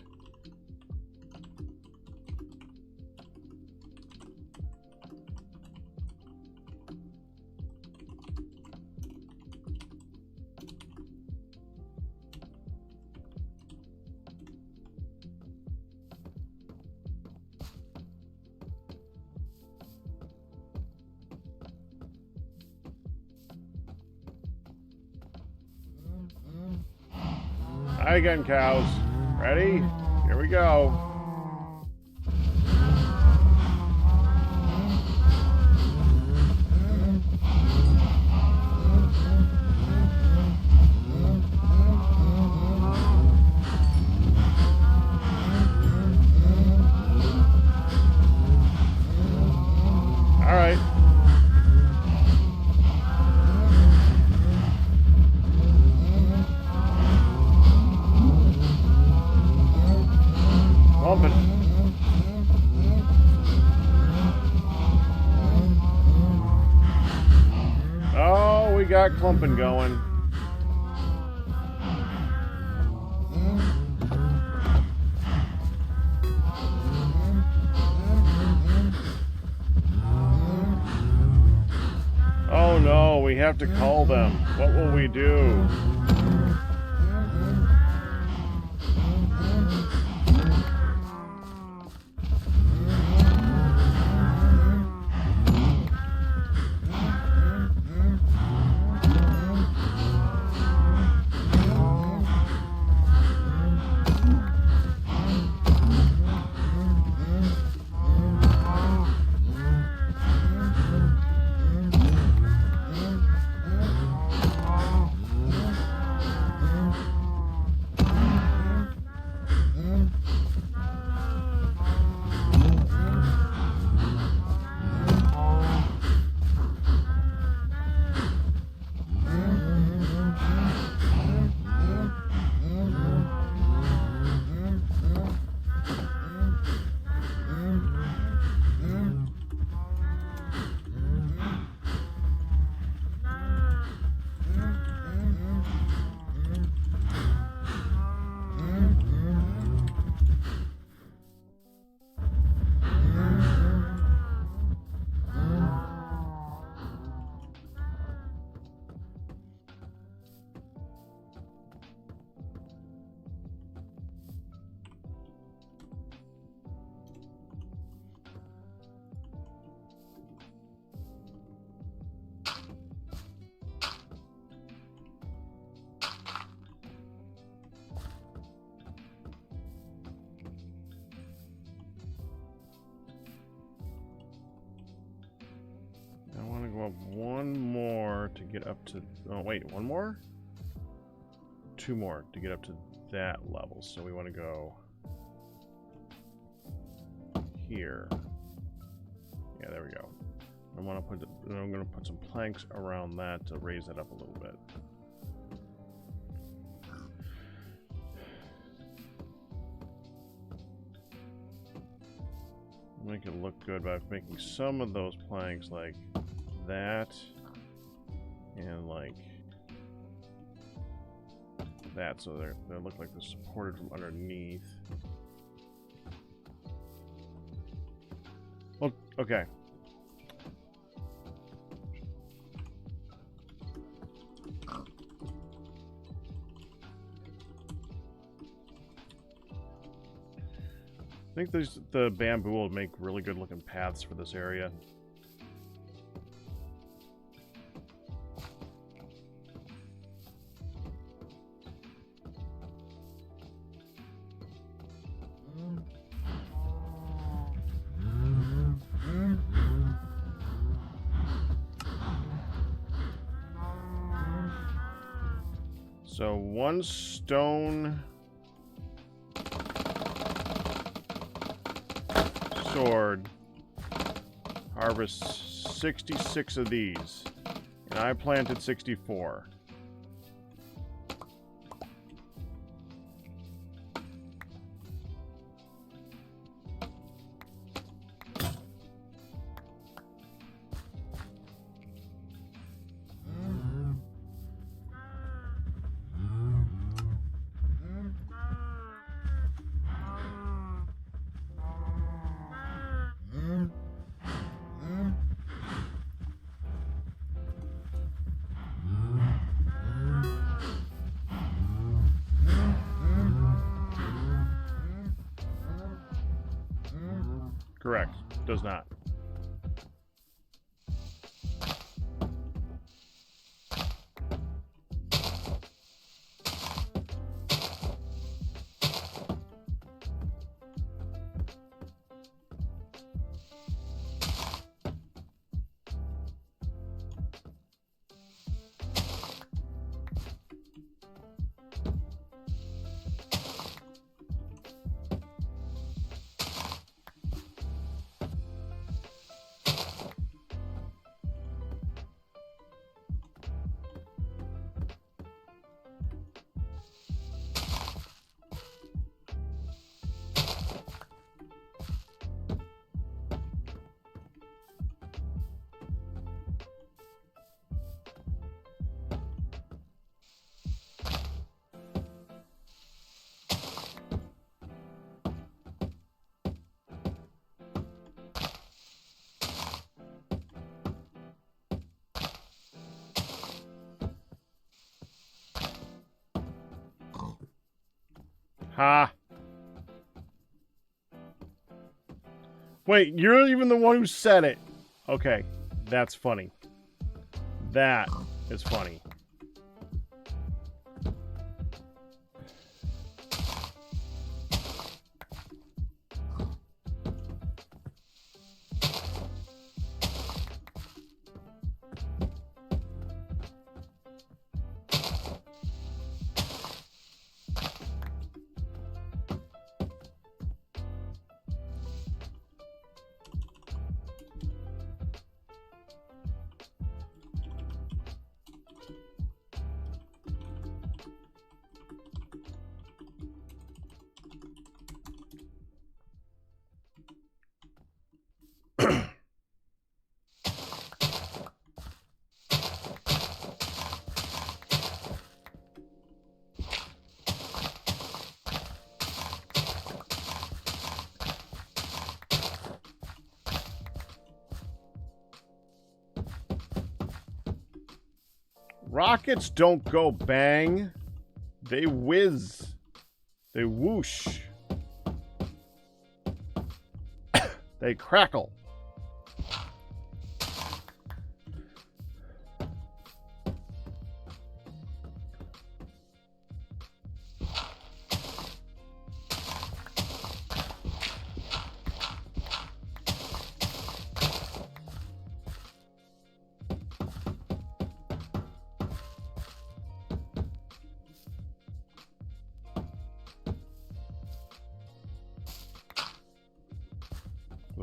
Hi again, cows. Ready? Here we go. All right. Clumping. Oh, we got clumping going. Oh no, we have to call them. What will we do? go up one more to get up to... Oh, wait, one more? Two more to get up to that level. So we want to go here. Yeah, there we go. I'm going to put some planks around that to raise it up a little bit. Make it look good by making some of those planks like that and like that, so they look like they're supported from underneath. Well, okay. I think the bamboo will make really good looking paths for this area. So one stone sword harvests 66 of these, and I planted 64. Correct. Does not. Ha! Wait, you're even the one who said it. Okay, that's funny. That is funny. Rockets don't go bang. They whiz. They whoosh. They crackle.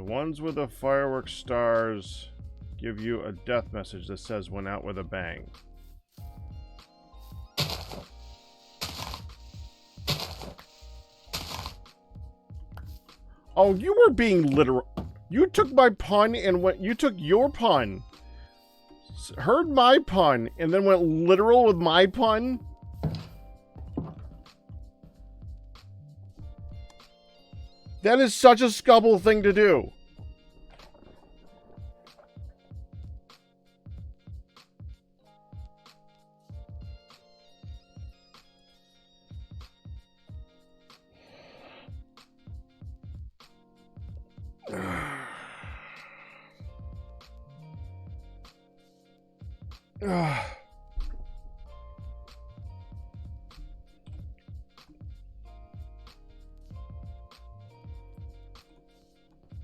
ones with the fireworks stars give you a death message that says went out with a bang. Oh, you were being literal. You took my pun and went. You took your pun, heard my pun, and then went literal with my pun. That is such a scubble thing to do.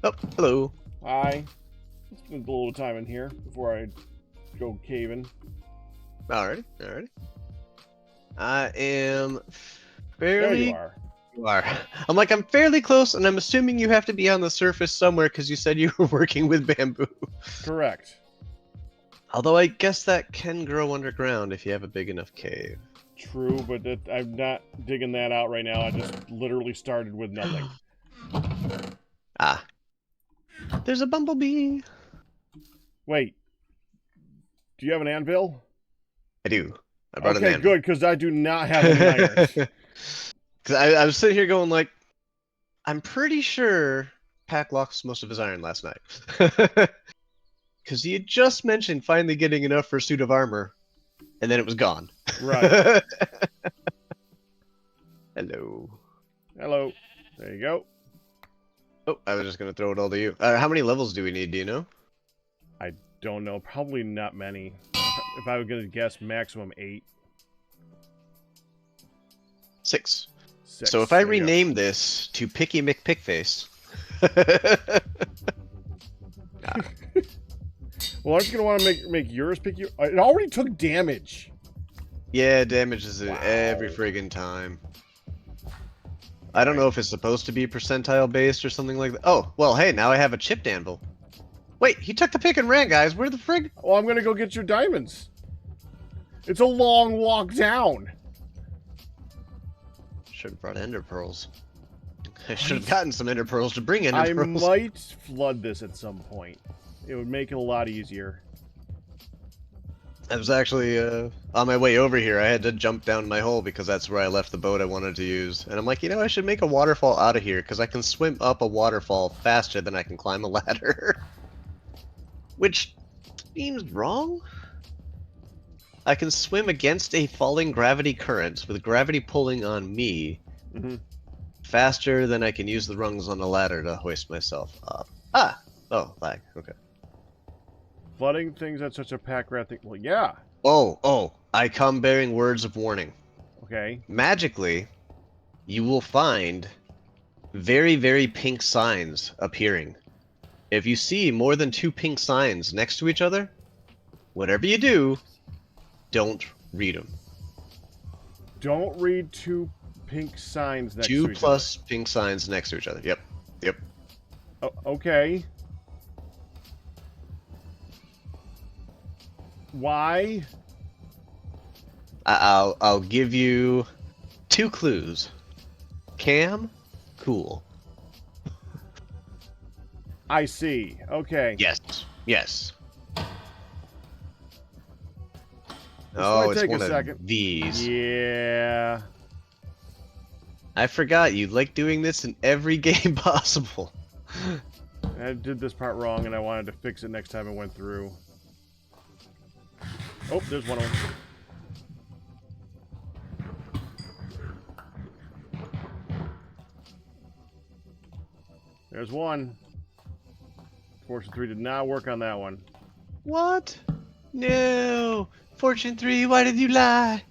Oh, hello. Hi. Let's spend a little time in here before I go caving. Alrighty, alrighty. I am There fairly... you are. You are. I'm like, I'm fairly close, and I'm assuming you have to be on the surface somewhere because you said you were working with bamboo. Correct. Although I guess that can grow underground if you have a big enough cave. True, but I'm not digging that out right now. I just literally started with nothing. Ah. There's a bumblebee. Wait. Do you have an anvil? I do. I brought an Okay, anvil. good, because I do not have any irons. Because I was sitting here going like, I'm pretty sure Pack lost most of his iron last night. Because he had just mentioned finally getting enough for a suit of armor, and then it was gone. Right. Hello. Hello. There you go. Oh, I was just going to throw it all to you. How many levels do we need, do you know? I don't know. Probably not many. If I were going to guess, maximum 8. 6. 6. So if I There you go. rename this to Picky McPickface... Well, aren't you going to want to make yours pick you? It already took damage. Yeah, damages it Wow. every friggin' time. I don't know if it's supposed to be percentile based or something like that. Oh, well, hey, now I have a chipped anvil. Wait, he took the pick and ran, guys. Where the frig? Well, I'm going to go get your diamonds. It's a long walk down. Should have brought ender pearls. I should have gotten some ender pearls to bring ender I pearls. might flood this at some point. It would make it a lot easier. I was actually on my way over here. I had to jump down my hole because that's where I left the boat I wanted to use. And I'm like, you know, I should make a waterfall out of here because I can swim up a waterfall faster than I can climb a ladder. Which seems wrong. I can swim against a falling gravity current with gravity pulling on me faster than I can use the rungs on the ladder to hoist myself up. Ah! Oh, lag. Okay. Flooding things at such a pack rat thing. Well, yeah. Oh, I come bearing words of warning. Okay. Magically, you will find very, very pink signs appearing. If you see more than 2 pink signs next to each other, whatever you do, don't read them. Don't read 2 pink signs next to each 2 plus pink signs next to each other. Yep. Yep. other. Oh, okay. Why? I'll give you 2 clues. Cam, cool. I see. Okay. Yes. Yes. might It's take a one of second. these. Yeah. I forgot you like doing this in every game possible. I did this part wrong and I wanted to fix it next time it went through. Oh, there's one of them. There's one. Fortune 3 did not work on that one. What? No! Fortune 3, why did you lie?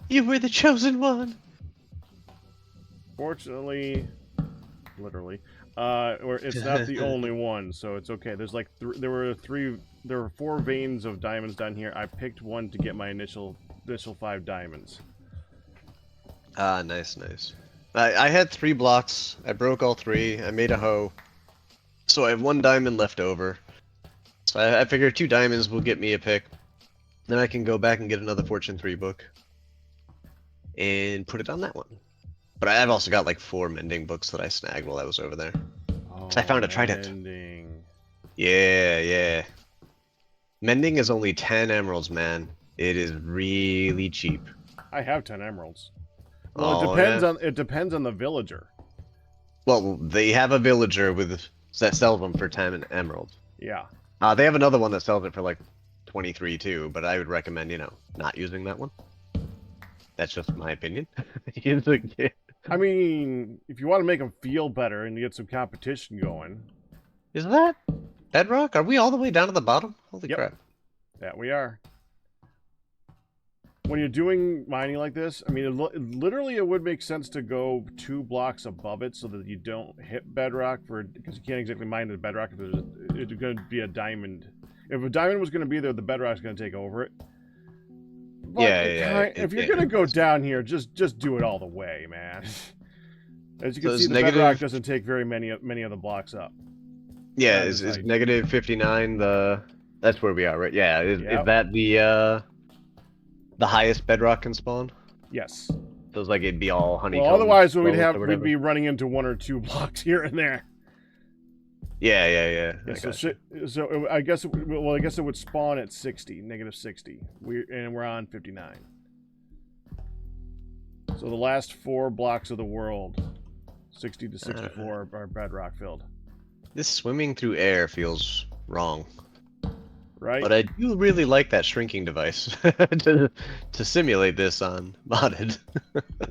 You were the chosen one! Fortunately, literally, or it's not the only one, so it's okay. There's like there were 4 veins of diamonds down here. I picked one to get my initial 5 diamonds. Ah, nice, nice. I had 3 blocks. I broke all 3. I made a hoe. So I have 1 diamond left over. So I figure 2 diamonds will get me a pick. Then I can go back and get another Fortune 3 book. And put it on that one. But I've also got like 4 mending books that I snagged while I was over there. Oh, I found a trident. mending. Yeah, yeah. Mending is only 10 emeralds, man. It is really cheap. I have 10 emeralds. Well, Oh, it depends on the villager. Well, they have a villager that sells them for 10 emeralds. Yeah. They have another one that sells it for like 23 too, but I would recommend, not using that one. That's just my opinion. I mean, if you want to make them feel better and get some competition going. Is that bedrock? Are we all the way down to the bottom? Holy Yep. crap. Yeah, we are. When you're doing mining like this, I mean, literally it would make sense to go 2 blocks above it so that you don't hit bedrock, because you can't exactly mine the bedrock if it's going to be a diamond. If a diamond was going to be there, the bedrock's going to take over it. But if you're going to go down here, just do it all the way, man. As you can see, the bedrock doesn't take very many of the blocks up. Yeah, is negative 59 that's where we are, right? Yeah, is that the highest bedrock can spawn? Yes. Feels like it'd be all honeycomb. Well, otherwise we'd be running into 1 or 2 blocks here and there. Yeah. So I guess it would spawn at 60, negative 60. We're on 59. So the last 4 blocks of the world, 60 to 64, are bedrock filled. This swimming through air feels wrong. Right? But I do really like that shrinking device to simulate this on modded.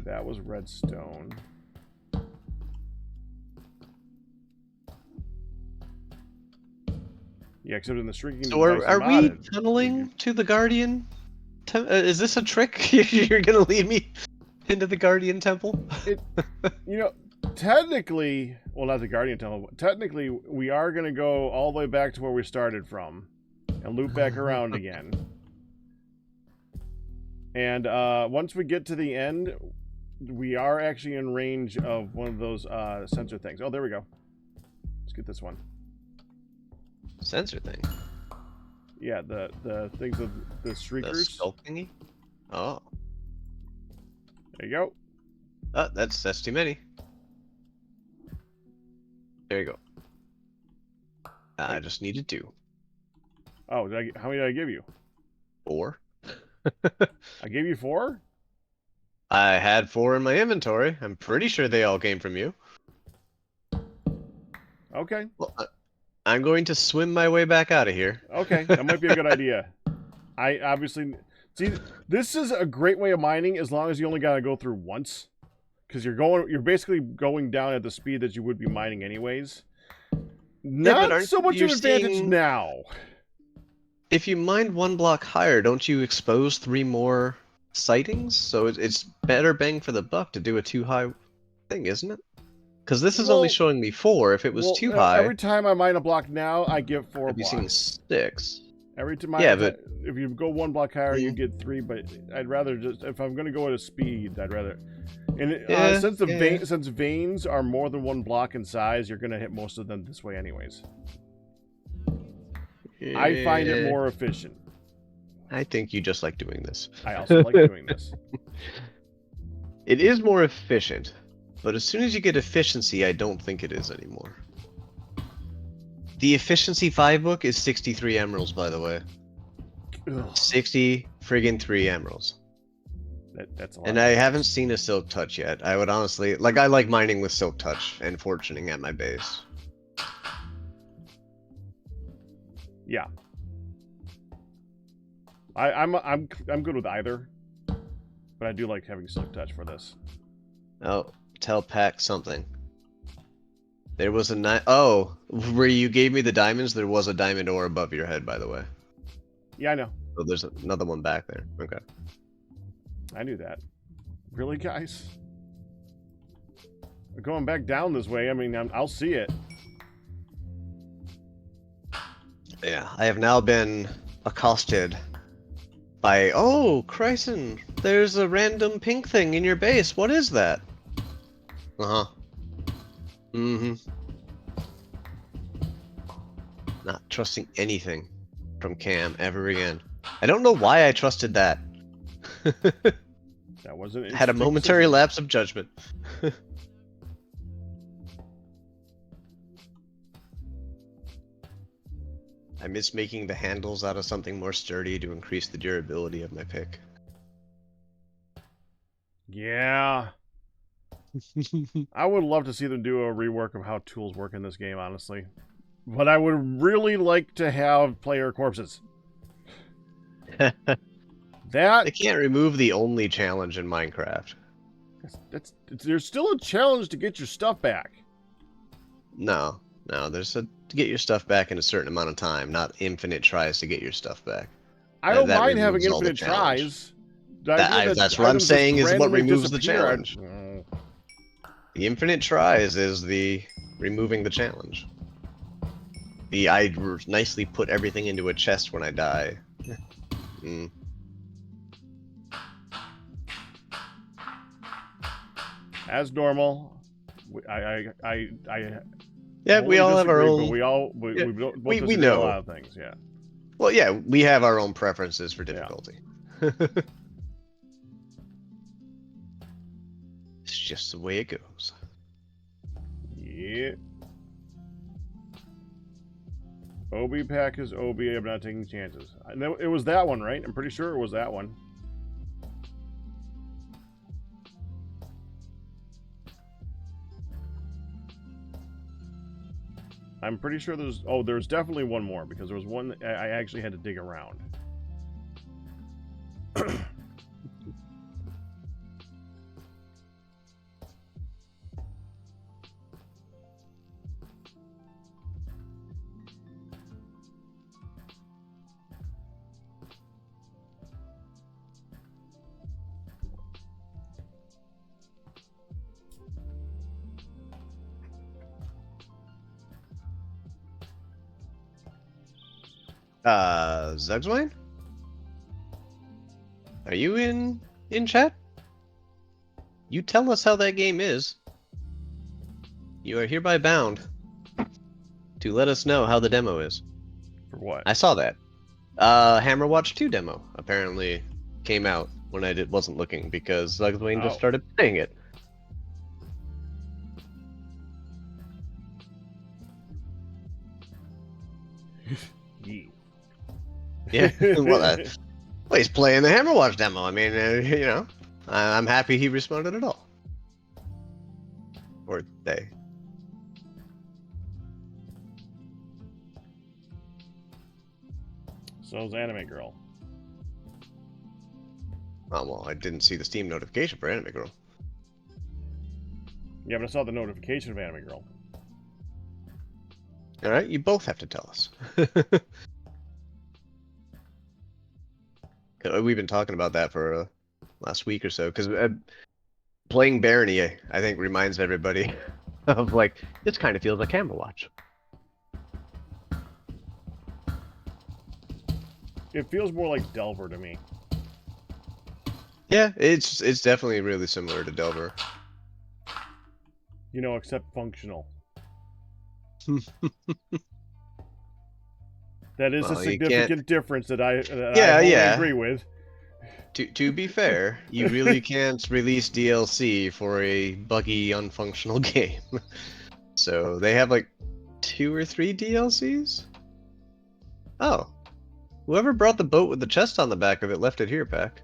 That was redstone. Yeah, except in the shrinking device. So are we tunneling to the Guardian? Is this a trick? You're gonna lead me into the Guardian Temple? Technically, well, not the Guardian Temple. But technically, we are gonna go all the way back to where we started from, and loop back around again. And once we get to the end, we are actually in range of one of those sensor things. Oh, there we go. Let's get this one. Sensor thing? Yeah, the things of the streakers. The skull thingy? Oh. There you go. That's too many. There you go. I just needed 2. Oh, how many did I give you? 4. I gave you 4? I had 4 in my inventory. I'm pretty sure they all came from you. Okay. Well, I'm going to swim my way back out of here. Okay, that might be a good idea. I obviously... See, this is a great way of mining as long as you only gotta go through once. Because you're basically going down at the speed that you would be mining anyways. Not so much of an advantage now. If you mine 1 block higher, don't you expose 3 more sightings? So it's better bang for the buck to do a too high thing, isn't it? Because this is only showing me 4. If it was too high... Every time I mine a block now, I get 4 I'd be blocks. Seeing 6. Every time but... if you go 1 block higher, you get 3, but I'd rather just... If I'm going to go at a speed, I'd rather... And since veins are more than 1 block in size, you're going to hit most of them this way anyways. Yeah. I find it more efficient. I think you just like doing this. I also like doing this. It is more efficient, but as soon as you get efficiency, I don't think it is anymore. The efficiency 5 book is 63 emeralds, by the way. Ugh. 60 friggin' 3 emeralds. That's a lot. And I haven't seen a silk touch yet. I would honestly I like mining with silk touch and fortuning at my base. Yeah. I'm good with either, but I do like having silk touch for this. Oh, tell Pack something. There was a where you gave me the diamonds, there was a diamond ore above your head, by the way. Yeah, I know. So there's another one back there. Okay. I knew that. Really, guys? We're going back down this way. I mean, I'll see it. Yeah, I have now been accosted by... Oh, Chryson, there's a random pink thing in your base. What is that? Uh-huh. Mm-hmm. Not trusting anything from Cam ever again. I don't know why I trusted that. That wasn't Had a momentary lapse of judgment. I miss making the handles out of something more sturdy to increase the durability of my pick. Yeah. I would love to see them do a rework of how tools work in this game, honestly. But I would really like to have player corpses. They can't remove the only challenge in Minecraft. There's still a challenge to get your stuff back. No, there's to get your stuff back in a certain amount of time, not infinite tries to get your stuff back. I don't That mind having removes all the infinite challenge. tries. That's what I'm saying is what removes the challenge. Mm. The infinite tries is the removing the challenge. I nicely put everything into a chest when I die. Mm. As normal, Yeah, we all have our disagree, own. But we both disagree know on a lot of things. Yeah. Well, yeah, we have our own preferences for difficulty. Yeah. It's just the way it goes. Yeah. OB pack is OB. I'm not taking chances. I know it was that one, right? I'm pretty sure it was that one. I'm pretty sure there's definitely one more because there was one that I actually had to dig around. Zugswine? Are you in chat? You tell us how that game is. You are hereby bound to let us know how the demo is. For what? I saw that. Hammerwatch 2 demo apparently came out when I wasn't looking because Zugswine just started playing it. Yeah, well, he's playing the Hammerwatch demo. I mean, you know, I'm happy he responded at all. Or they. So's Anime Girl. Oh, well, I didn't see the Steam notification for Anime Girl. Yeah, but I saw the notification of Anime Girl. Alright, you both have to tell us. We've been talking about that for last week or so, because playing Barony, I think, reminds everybody of, like, this kind of feels like Hammerwatch. It feels more like Delver to me. Yeah, it's definitely really similar to Delver. You know, except functional. That is a significant difference that I agree with. To be fair, you really can't release DLC for a buggy, unfunctional game. So they have like 2 or 3 DLCs? Oh. Whoever brought the boat with the chest on the back of it left it here, Pack.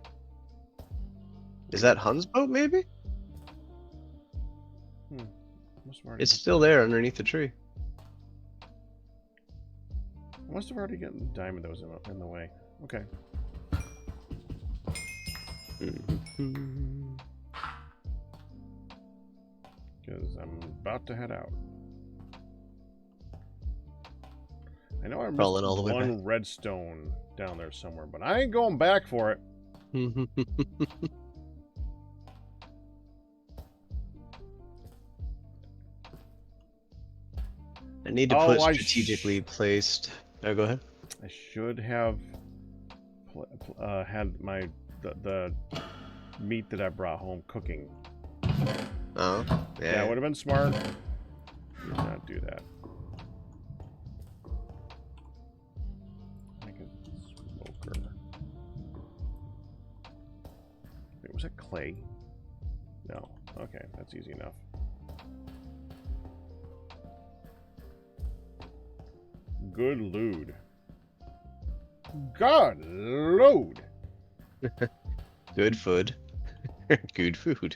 Is that Hun's boat, maybe? It's still there underneath the tree. I must have already gotten the diamond that was in the way. Okay. Because I'm about to head out. I know I missed one redstone down there somewhere, but I ain't going back for it. I need to put strategically placed. Oh, go ahead. I should have had the meat that I brought home cooking. Oh, yeah. That would have been smart. Did not do that. Was that clay? No. Okay, that's easy enough. Good loot. Good loot. Good food. Good food.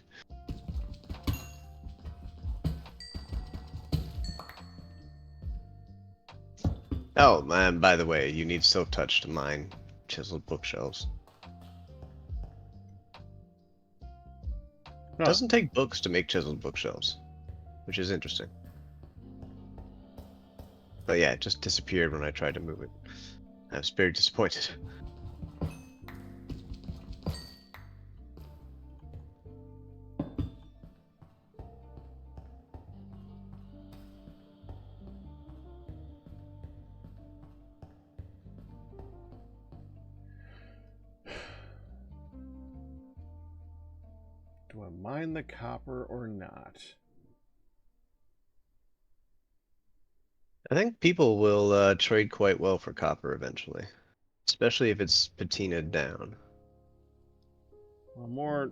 Oh, man, by the way, you need silk touch to mine chiseled bookshelves. It doesn't take books to make chiseled bookshelves, which is interesting. But yeah, it just disappeared when I tried to move it. I was very disappointed. Do I mine the copper or not? I think people will trade quite well for copper eventually, especially if it's patinaed down. Well, more.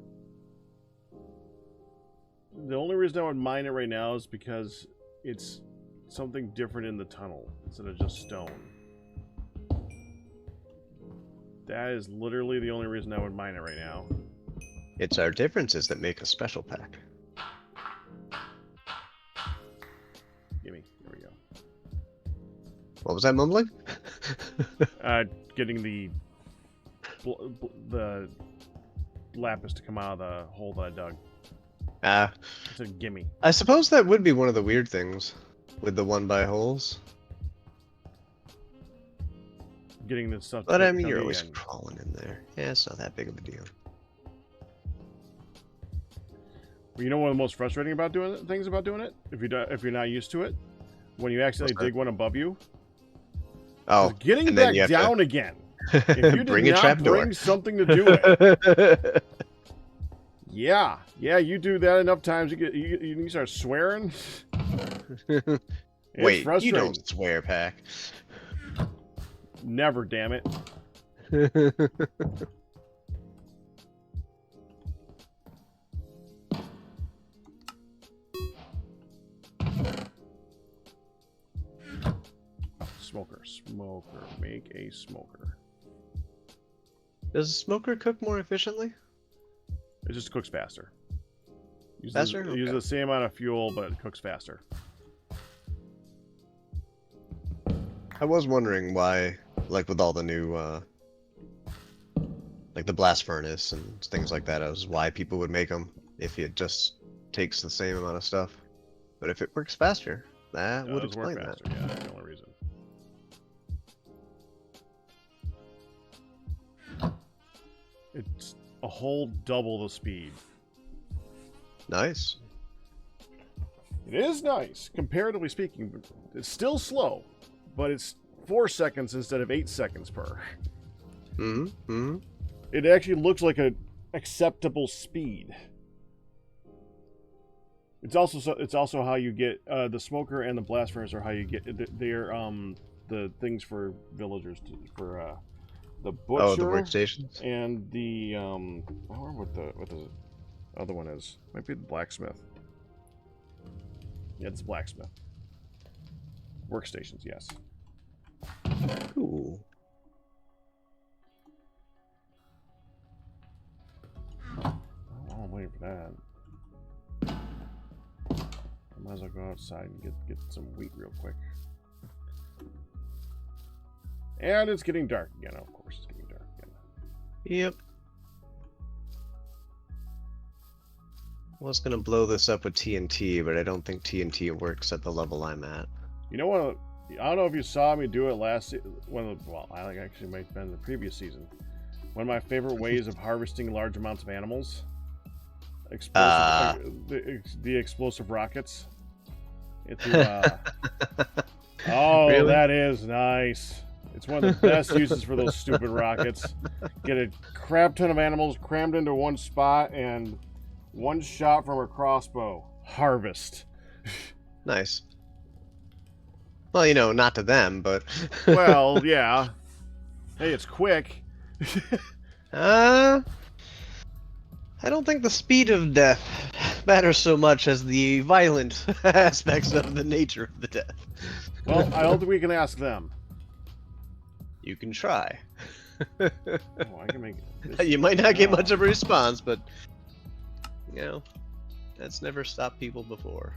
The only reason I would mine it right now is because it's something different in the tunnel instead of just stone. That is literally the only reason I would mine it right now. It's our differences that make a special pack. Gimme. There we go. What was that mumbling? Getting the lapis to come out of the hole that I dug. It's a gimme. I suppose that would be one of the weird things with the 1x holes. Getting the stuff. But I mean, you're coming always in. crawling in there. Yeah, it's not that big of a deal. You know one of the most frustrating about things about doing it, if you're not used to it, when you accidentally dig one above you. Oh, getting and then back down again. If you bring did a not trapdoor. bring something to do it. Yeah, you do that enough times, you start swearing. Wait, you frustrating. don't swear, Pack. Never, damn it. Smoker, make a smoker. Does a smoker cook more efficiently? It just cooks faster. Faster? It uses the same amount of fuel, but it cooks faster. I was wondering why, like with all the new, like the blast furnace and things like that, why people would make them if it just takes the same amount of stuff. But if it works faster, that would explain that. Yeah, that's the only reason. It's a whole double the speed. Nice. It is nice, comparatively speaking. But it's still slow, but it's 4 seconds instead of 8 seconds per. It actually looks like an acceptable speed. It's also how you get the smoker and the blast furnace are how you get they're the things for villagers for the butcher. Oh, the workstations. And the I don't remember what the other one is. Might be the blacksmith. Yeah, it's blacksmith. Workstations, yes. Cool. Oh, I'm waiting for that. I might as well go outside and get some wheat real quick. And it's getting dark again. Of course, it's getting dark again. Yep. I was gonna blow this up with TNT, but I don't think TNT works at the level I'm at. You know what? I don't know if you saw me do it last. Well, I think actually might have been the previous season. One of my favorite ways of harvesting large amounts of animals. The explosive rockets. Oh, really? That is nice. It's one of the best uses for those stupid rockets. Get a crap ton of animals crammed into one spot and one shot from a crossbow. Harvest. Nice. Well, you know, not to them, but... Well, yeah. Hey, it's quick. I I don't think the speed of death matters so much as the violent aspects of the nature of the death. Well, I don't think we can ask them. You can try. Oh, I can make this. You might not get much of a response, but you know, that's never stopped people before.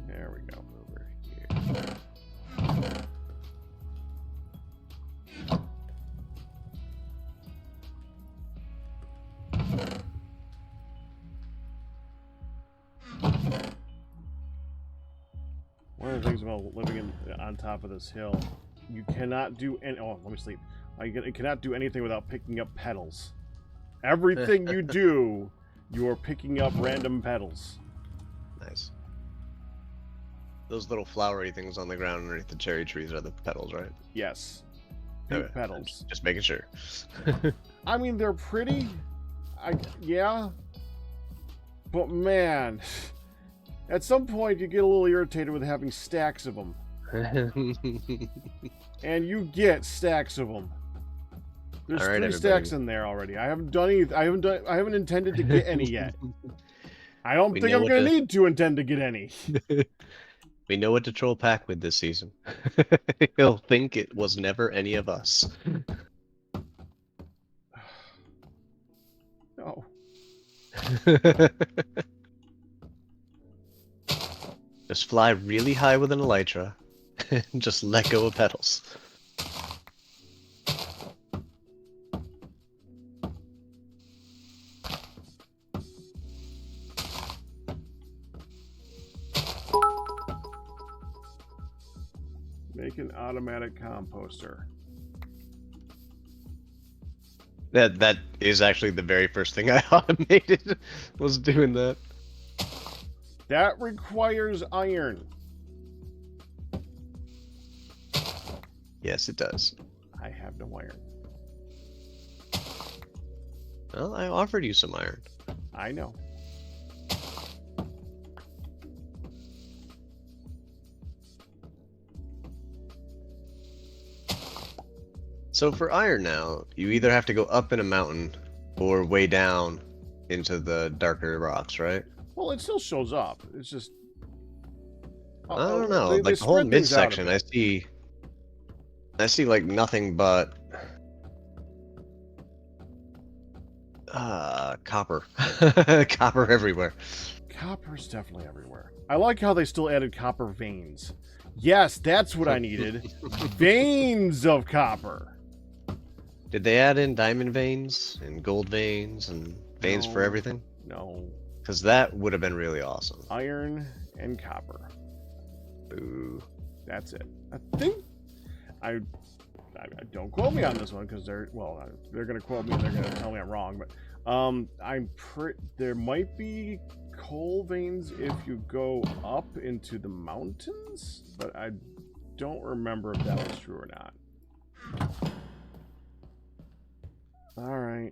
There we go. Over here. One of the things about living on top of this hill, you cannot do any. Oh, let me sleep. You cannot do anything without picking up petals. Everything you do, you are picking up random petals. Nice. Those little flowery things on the ground underneath the cherry trees are the petals, right? Yes. Pink Okay. petals. Just making sure. I mean, they're pretty. Yeah. But man, at some point you get a little irritated with having stacks of them. And you get stacks of them. There's All right, 3 everybody. stacks in there already. I haven't done any. I haven't intended to get any yet. I don't We think know I'm what gonna to- need to intend to get any. We know what to troll pack with this season. He'll think it was never any of us. No. Just fly really high with an elytra and just let go of petals. Make an automatic composter. That is actually the very first thing I automated, was doing that. That requires iron. Yes, it does. I have no iron. Well, I offered you some iron. I know. So for iron now, you either have to go up in a mountain or way down into the darker rocks, right? Well, it still shows up. It's just. I don't know. They Like the whole spread things out a midsection, bit. I see like nothing but copper. Copper everywhere. Copper's definitely everywhere. I like how they still added copper veins. Yes, that's what I needed. Veins of copper. Did they add in diamond veins and gold veins and veins for No. everything? No. Because that would have been really awesome. Iron and copper. Boo. That's it. I think. I don't quote me on this one because they're gonna quote me and they're gonna tell me I'm wrong. But there might be coal veins if you go up into the mountains, but I don't remember if that was true or not. All right,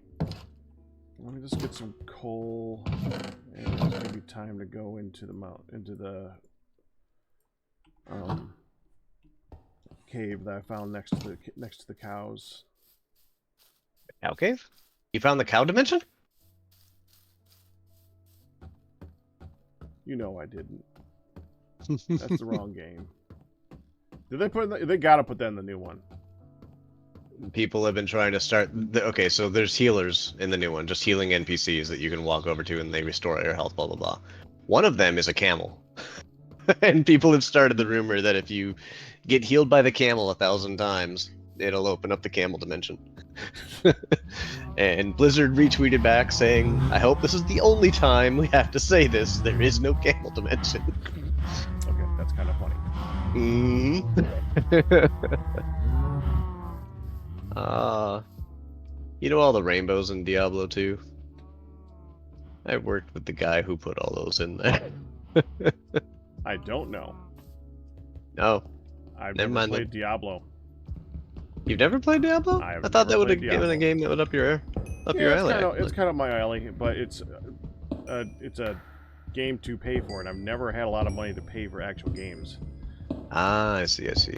let me just get some coal, and it's gonna be time to go into the cave that I found next to the cows. Cow cave? You found the cow dimension? You know I didn't. That's the wrong game. Did they put? They gotta put that in the new one. People have been trying to start. Okay, so there's healers in the new one, just healing NPCs that you can walk over to and they restore your health, blah blah blah. One of them is a camel. And people have started the rumor that if you get healed by the camel 1,000 times, it'll open up the camel dimension. And Blizzard retweeted back saying, I hope this is the only time we have to say this. There is no camel dimension. Okay, that's kind of funny. You know all the rainbows in Diablo 2? I worked with the guy who put all those in there. I don't know. No. I've Never never mind played Diablo. You've never played Diablo? I have I thought that never would have played given a Diablo. game that would up your Yeah, alley. it's kind of my alley, but it's a game to pay for, and I've never had a lot of money to pay for actual games. Ah, I see, I see.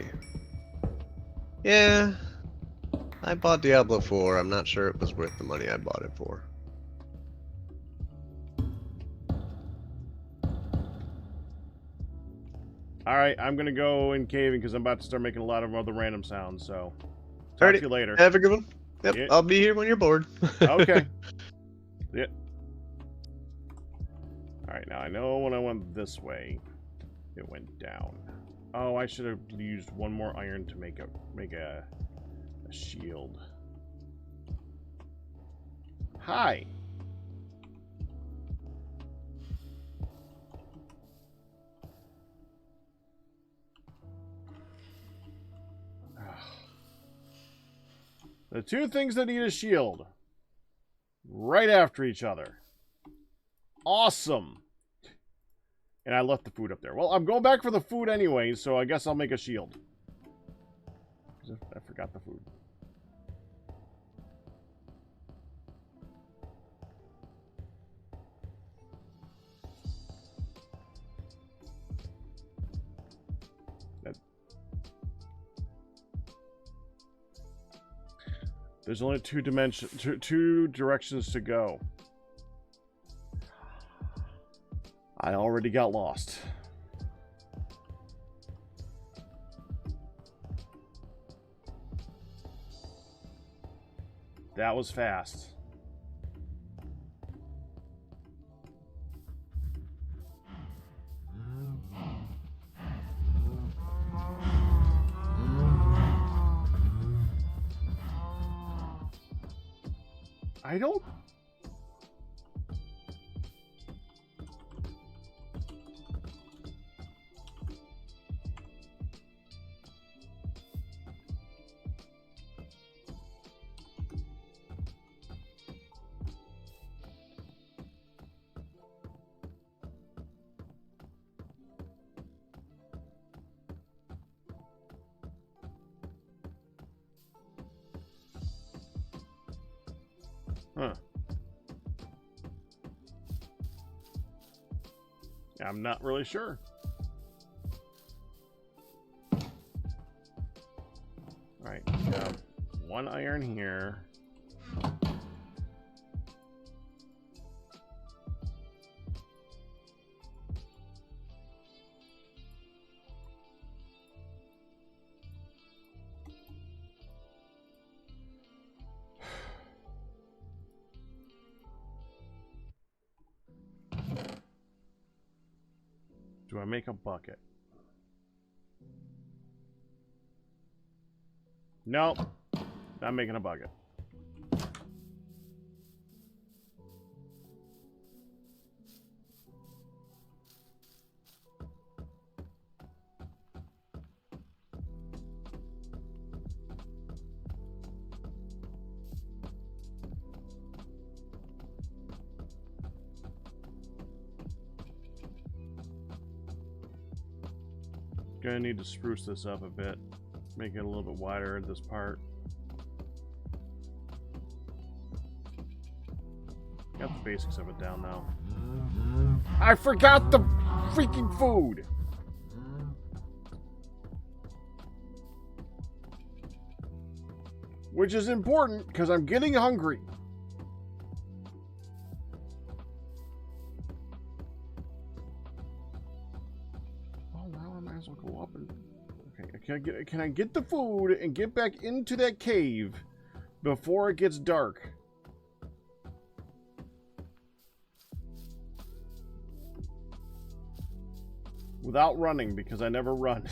Yeah. I bought Diablo 4. I'm not sure it was worth the money I bought it for. Alright, I'm gonna go in caving because I'm about to start making a lot of other random sounds, so talk to you later. Have a good one. Yep, Yeah. I'll be here when you're bored. Okay. Yeah. Alright, now I know when I went this way, it went down. Oh, I should have used one more iron to make a shield. Hi. The two things that need a shield. Right after each other. Awesome. And I left the food up there. Well, I'm going back for the food anyway, so I guess I'll make a shield. I forgot the food. There's only two directions to go. I already got lost. That was fast. I don't... Huh. I'm not really sure. Alright, got one iron here. Do I make a bucket? Nope. Not making a bucket. Gonna need to spruce this up a bit. Make it a little bit wider at this part. Got the basics of it down now. I forgot the freaking food! Which is important, because I'm getting hungry. Go up and okay. Can I get the food and get back into that cave before it gets dark? Without running, because I never run.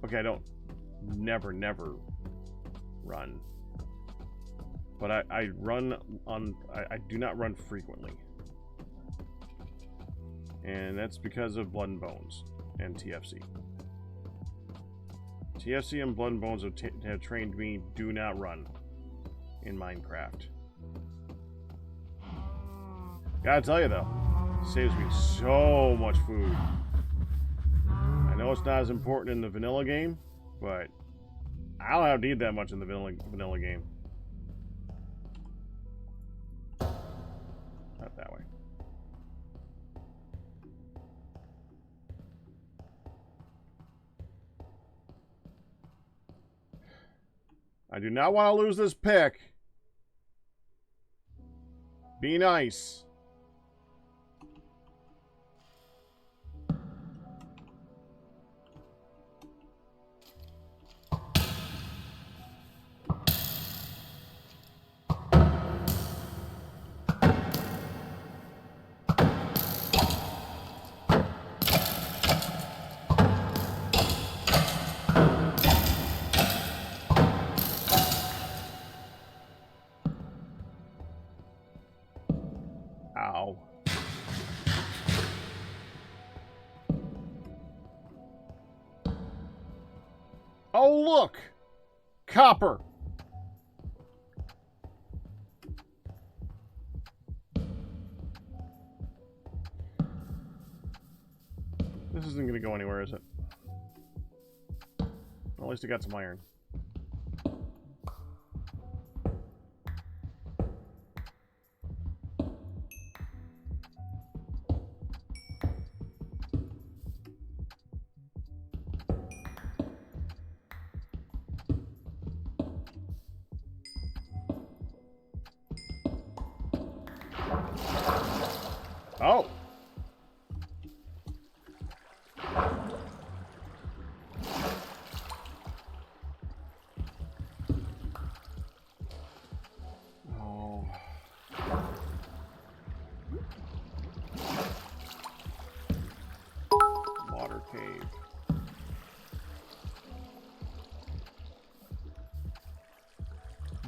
Okay, I don't never run. But I run on... I do not run frequently. And that's because of Blood and Bones and TFC. TFC and Blood and Bones have trained me, do not run in Minecraft. Gotta tell you though, it saves me so much food. I know it's not as important in the vanilla game, but I don't need that much in the vanilla game. Not that way. I do not want to lose this pick. Be nice. Ow. Oh, look! Copper! This isn't going to go anywhere, is it? Well, at least I got some iron. Oh! Oh. Water cave.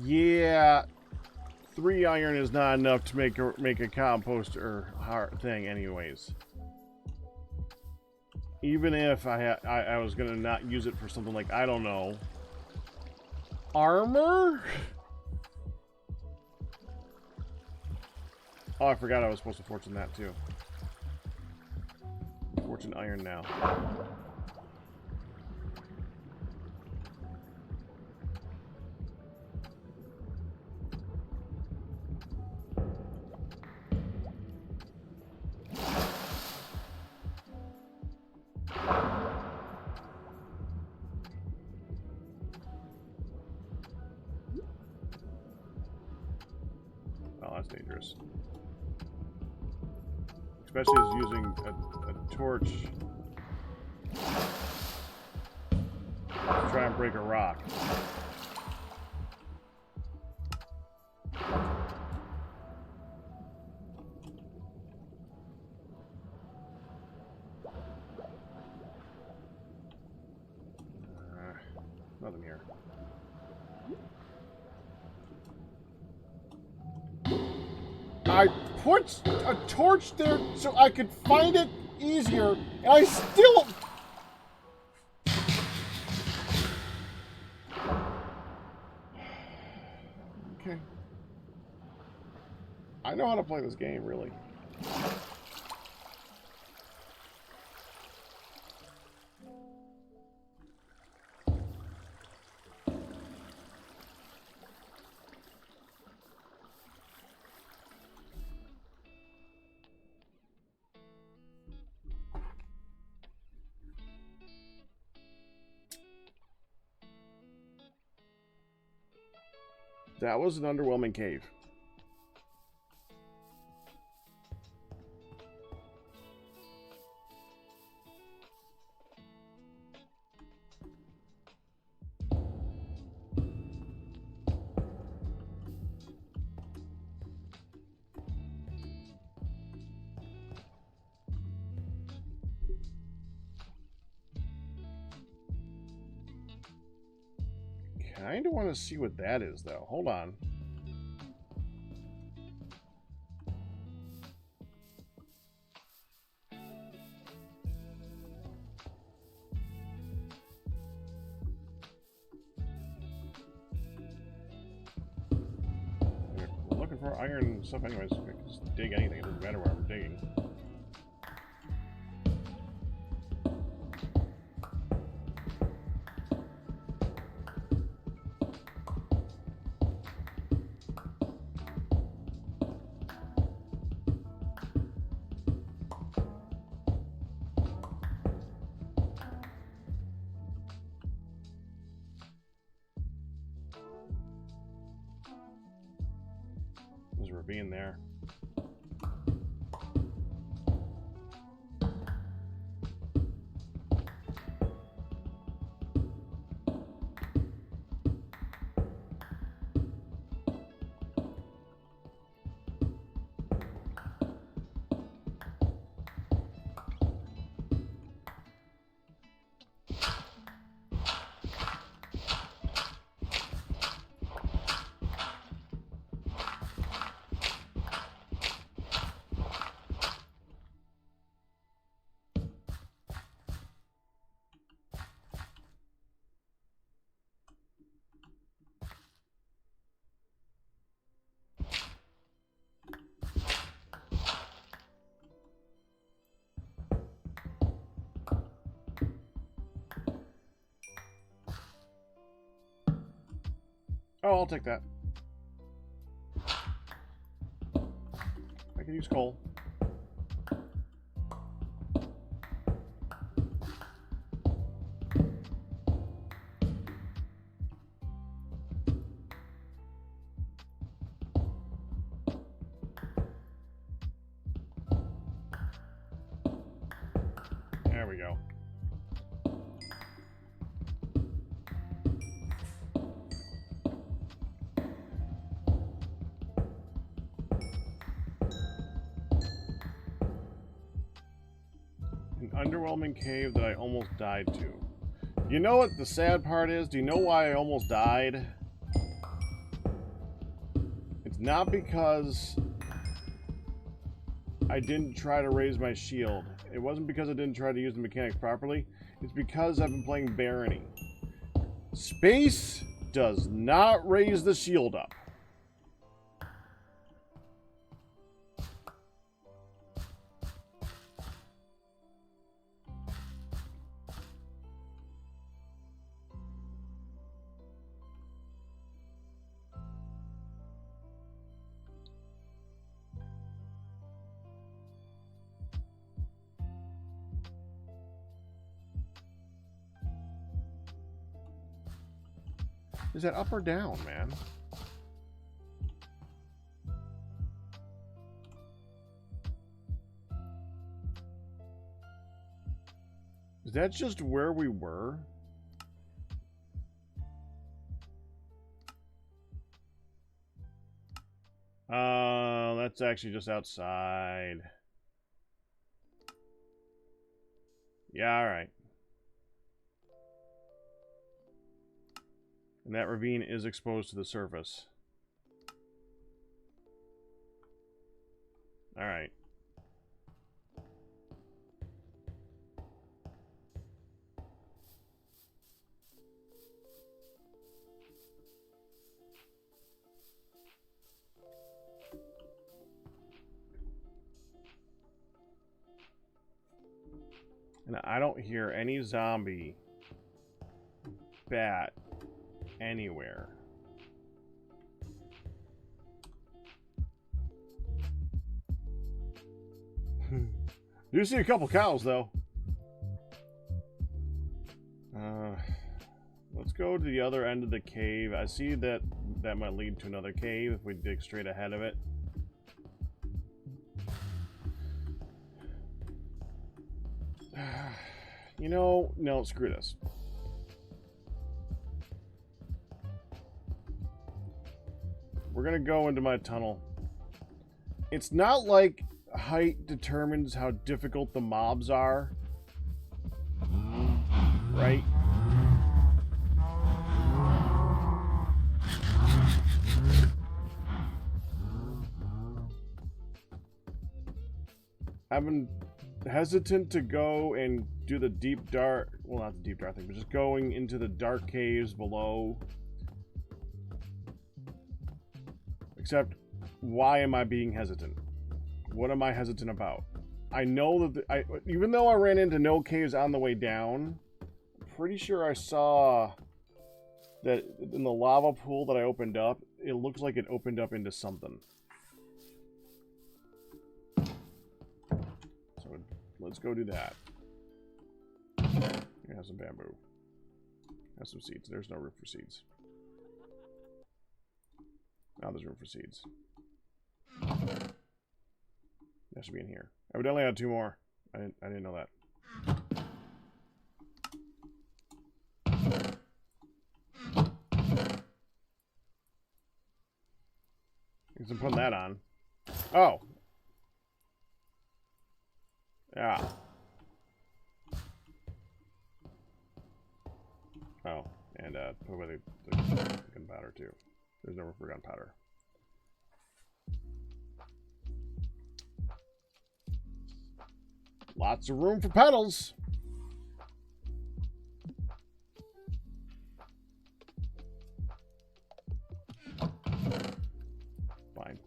Yeah. 3 iron is not enough to make a compost or hard thing anyways. Even if I was gonna not use it for something like, I don't know, armor? Oh, I forgot I was supposed to fortune that too. Fortune iron now. Oh, that's dangerous. Especially as using a torch to try and break a rock. Nothing here. I put a torch there so I could find it easier, and I still... Okay. I know how to play this game, really. That was an underwhelming cave. Kinda want to see what that is, though. Hold on. We're looking for iron stuff anyways. We can just dig anything. It doesn't matter where we're digging. a ravine there. Oh, I'll take that. I can use coal. There we go. An underwhelming cave that I almost died to. You know what the sad part is? Do you know why I almost died? It's not because I didn't try to raise my shield. It wasn't because I didn't try to use the mechanics properly. It's because I've been playing Barony. Space does not raise the shield up. Is that up or down, man? Is that just where we were? That's actually just outside. Yeah, all right. And that ravine is exposed to the surface. All right. And I don't hear any zombie, bat, anywhere. Do see a couple cows, though. Let's go to the other end of the cave. I see that that might lead to another cave if we dig straight ahead of it. You know, no, screw this. We're gonna go into my tunnel. It's not like height determines how difficult the mobs are, right? I've been hesitant to go and do the deep dark, well, not the deep dark thing, but just going into the dark caves below. Except, why am I being hesitant? What am I hesitant about? I know that, even though I ran into no caves on the way down, I'm pretty sure I saw that in the lava pool that I opened up, it looks like it opened up into something. So, let's go do that. Here, have some bamboo. Have some seeds. There's no room for seeds. Now there's room for seeds. Has to be in here. Evidently I had 2 more. I didn't know that. Because I'm putting that on. Oh. Yeah. Oh, and put away the gunpowder too. There's no room for gunpowder. Lots of room for pedals. Fine.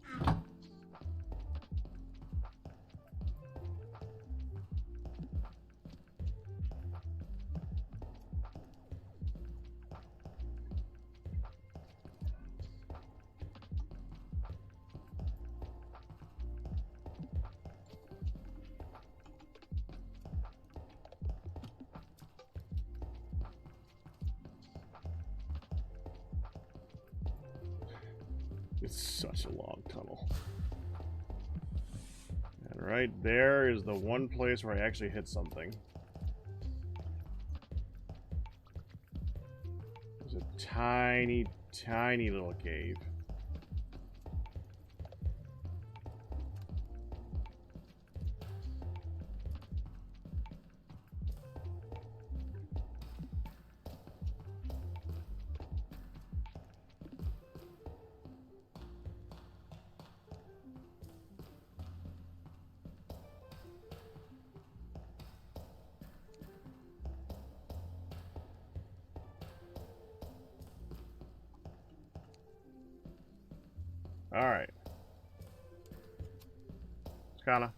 It's such a long tunnel. And right there is the one place where I actually hit something. There's a tiny, tiny little cave. Alright. Kinda.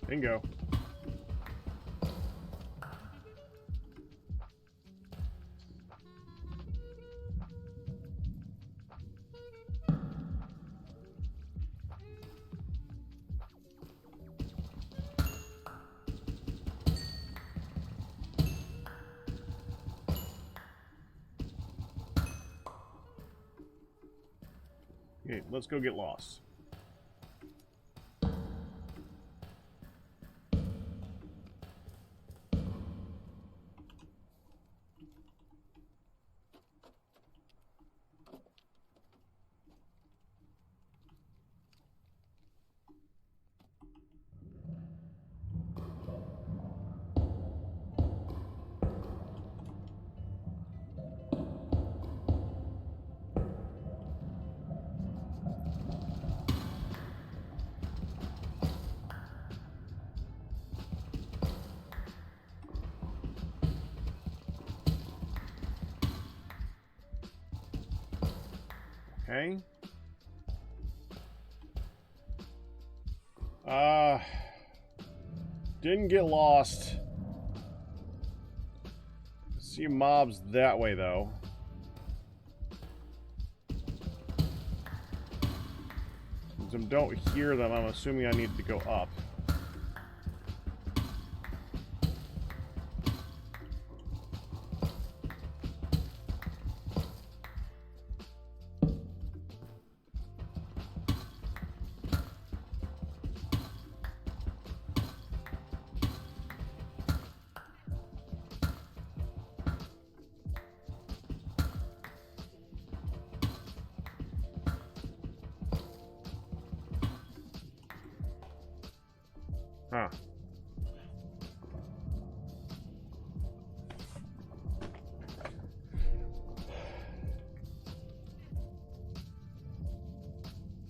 Bingo. Okay, let's go get lost. Okay. Didn't get lost. See mobs that way though. Since I don't hear them, I'm assuming I need to go up. Huh.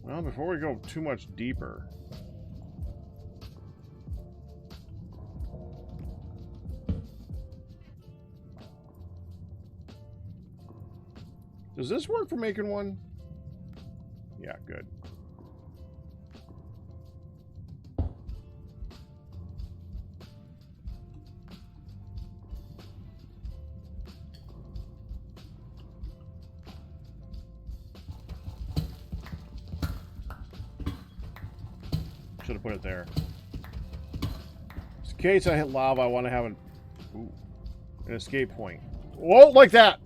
Well, before we go too much deeper, does this work for making one? Yeah, good. Should have put it there. In case I hit lava, I want to have an escape point. Whoa, like that!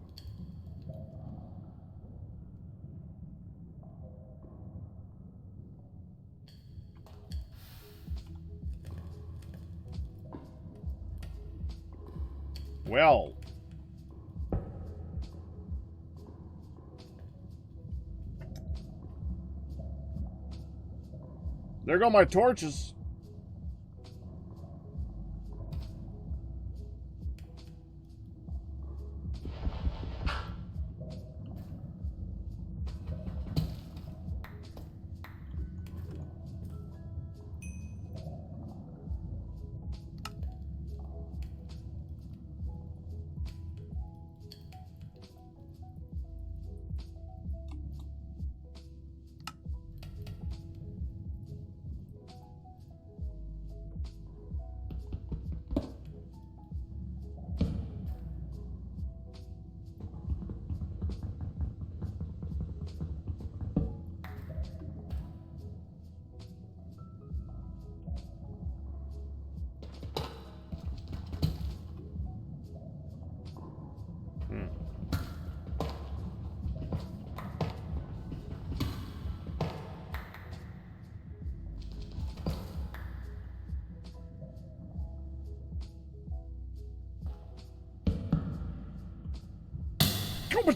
Well. There go my torches.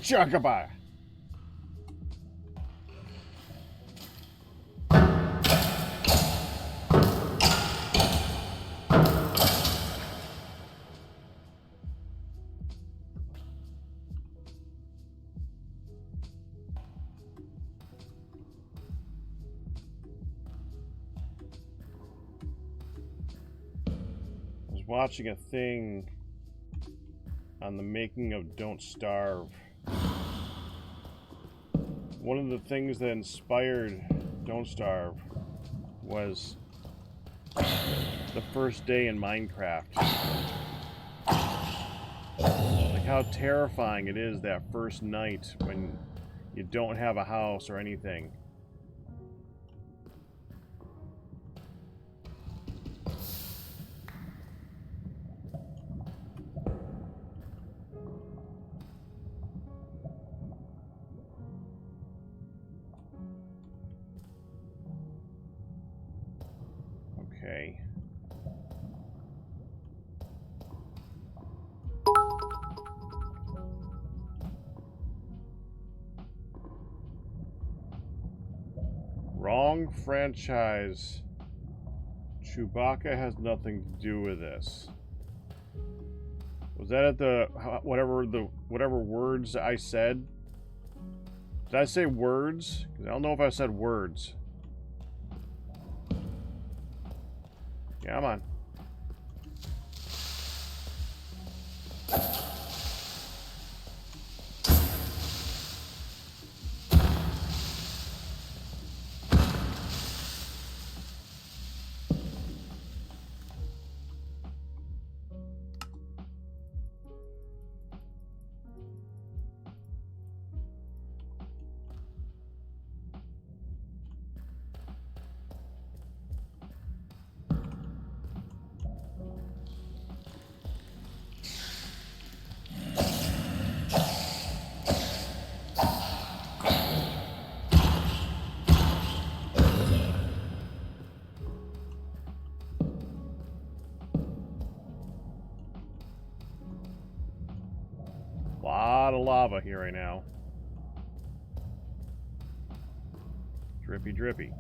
Chugabye. I was watching a thing on the making of Don't Starve. One of the things that inspired Don't Starve was the first day in Minecraft. Like how terrifying it is that first night when you don't have a house or anything. Okay. Wrong franchise. Chewbacca has nothing to do with this. Was that at the whatever words I said? Did I say words? 'Cause I don't know if I said words. Yeah, come on. Lot of lava here right now. Drippy, drippy.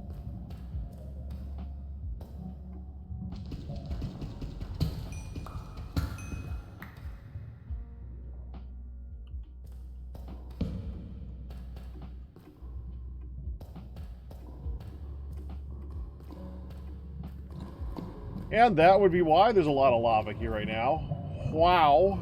And that would be why there's a lot of lava here right now. Wow.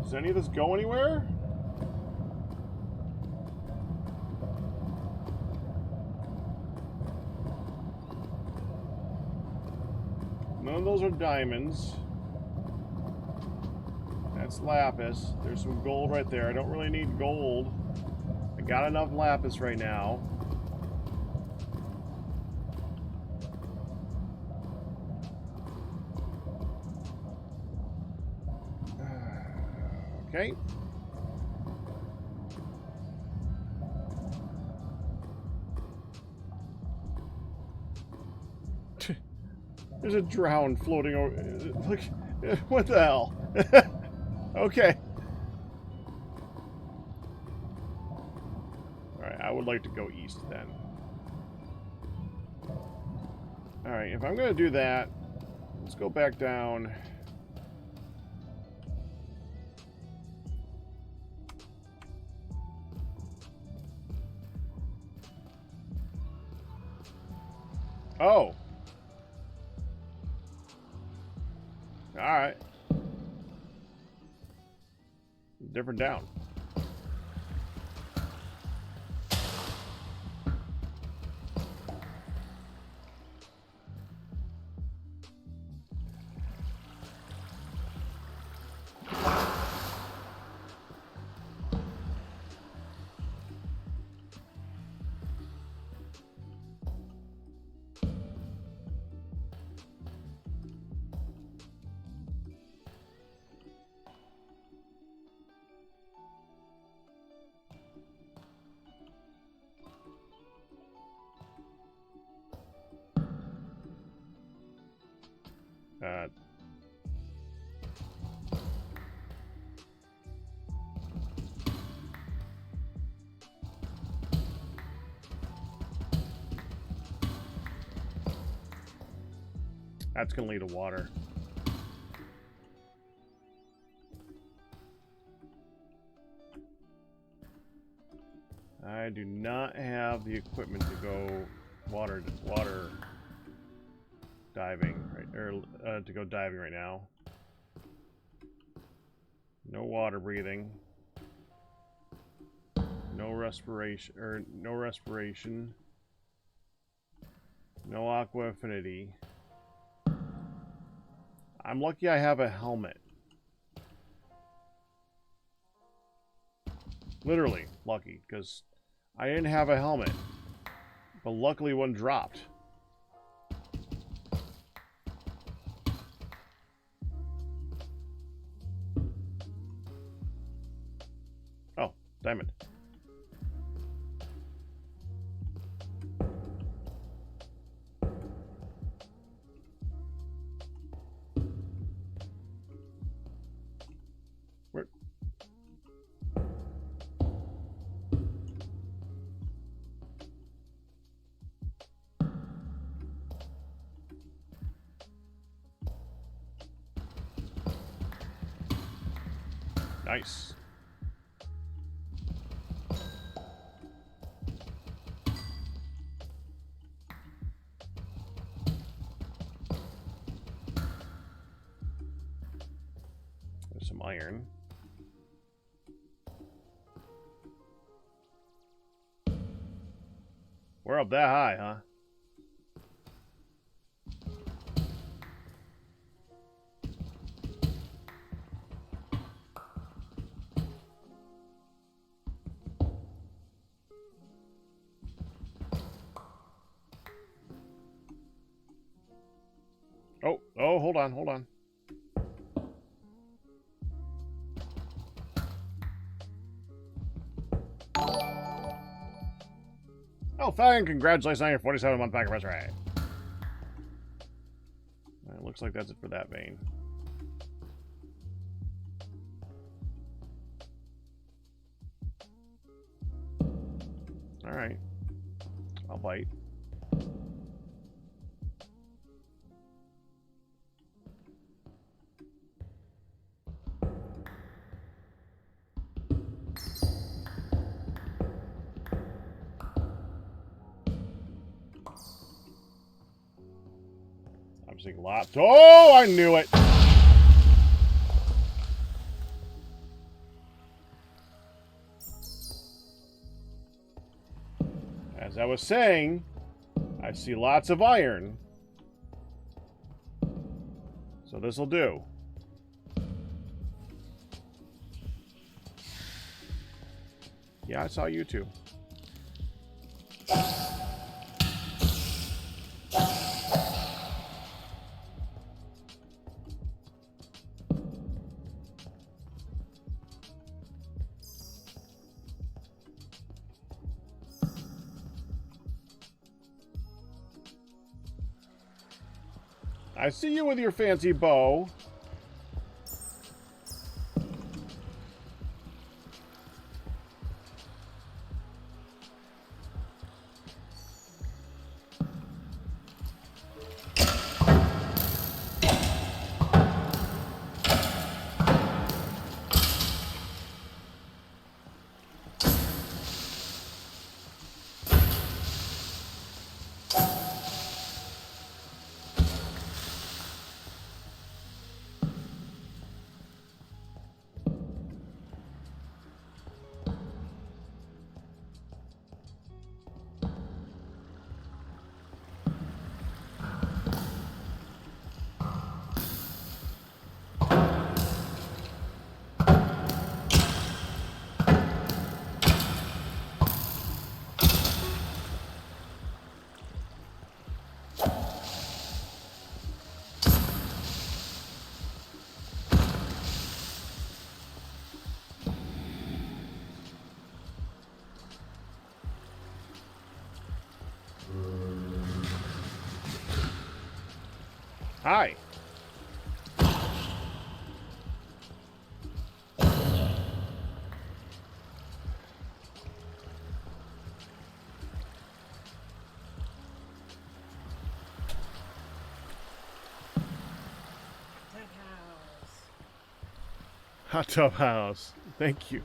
Does any of this go anywhere? None of those are diamonds. That's lapis. There's some gold right there. I don't really need gold. I got enough lapis right now. Okay. There's a drown floating over. Look, what the hell? Okay. Alright, I would like to go east then. Alright, if I'm going to do that, let's go back down. Oh. Alright. Different down. That's going to lead to water. I do not have the equipment to go water diving, right? Or to go diving right now. No water breathing. No respiration, or no respiration. No aqua affinity. I'm lucky I have a helmet. Literally lucky, because I didn't have a helmet. But luckily one dropped. Oh, diamond. Where? Nice. There's some iron. We're up that high, huh? Oh, hold on, hold on. Oh, Oh, Fang, congratulations on your 47-month pack anniversary. It looks like that's it for that vein. Alright. I'll bite. I'm seeing lots. Oh, I knew it! As I was saying, I see lots of iron. So this'll do. Yeah, I saw you too. I see you with your fancy bow. Hi. Hot tub house. Thank you.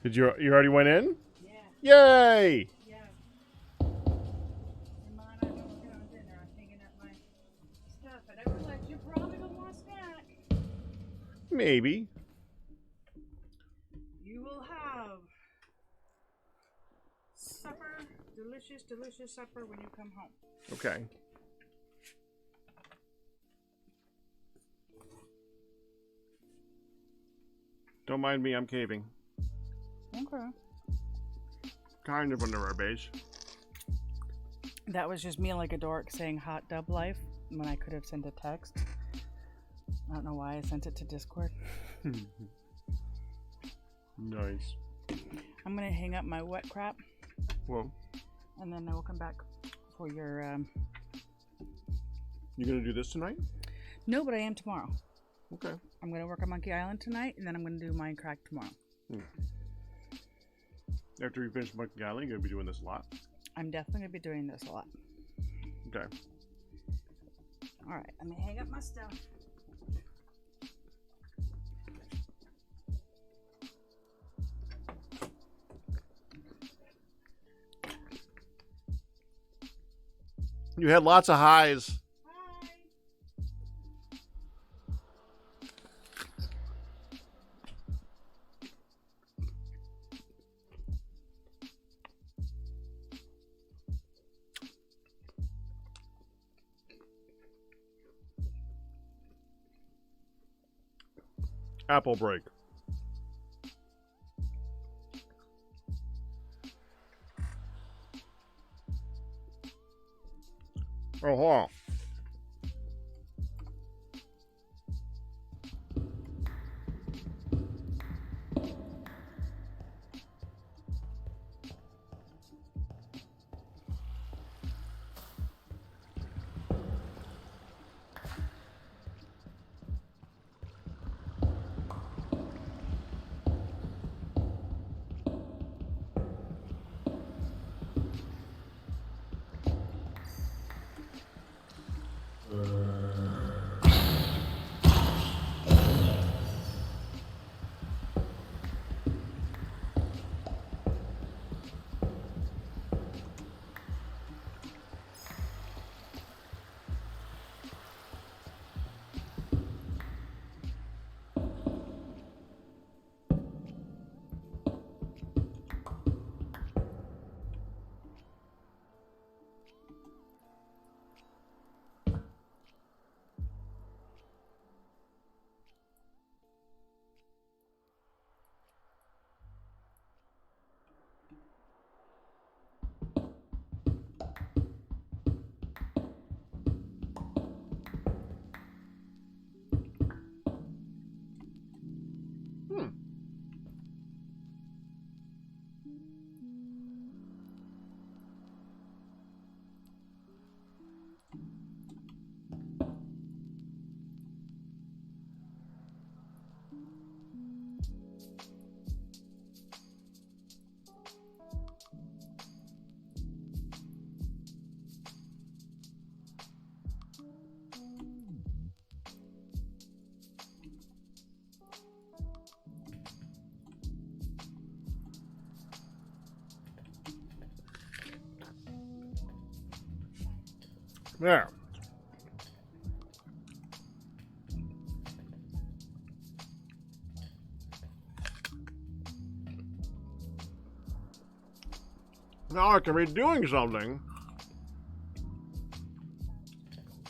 Did you already went in? Yeah. Yay! Yeah. And Mom, I know when I was in there, I was hanging up my stuff, and I realized you probably don't want a snack. Maybe. You will have supper, delicious, delicious supper when you come home. Okay. Don't mind me, I'm caving. Okay. Kind of under our base. That was just me like a dork saying hot dub life when I could have sent a text. I don't know why I sent it to Discord. Nice. I'm gonna hang up my wet crap. Well, And then I will come back for your. you gonna do this tonight? No, but I am tomorrow. Okay. I'm gonna work on Monkey Island tonight, and then I'm gonna do Mindcrack tomorrow. After we finish Monkey Island, you're gonna be doing this a lot. I'm definitely gonna be doing this a lot. Okay. All right, let me hang up my stuff. You had lots of highs. Hi. Apple break. Oh, wow. There. Now I can be doing something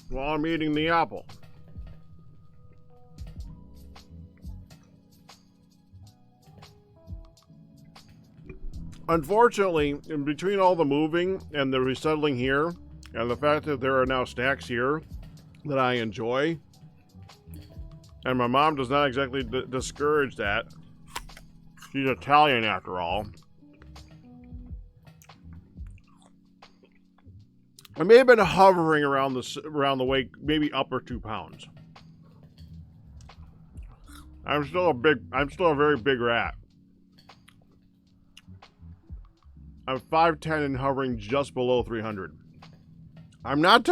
while I'm eating the apple. Unfortunately, in between all the moving and the resettling here, and the fact that there are now snacks here that I enjoy, and my mom does not exactly discourage that. She's Italian after all. I may have been hovering around the weight, maybe up or 2 pounds. I'm still a very big rat. I'm 5'10" and hovering just below 300. I'm not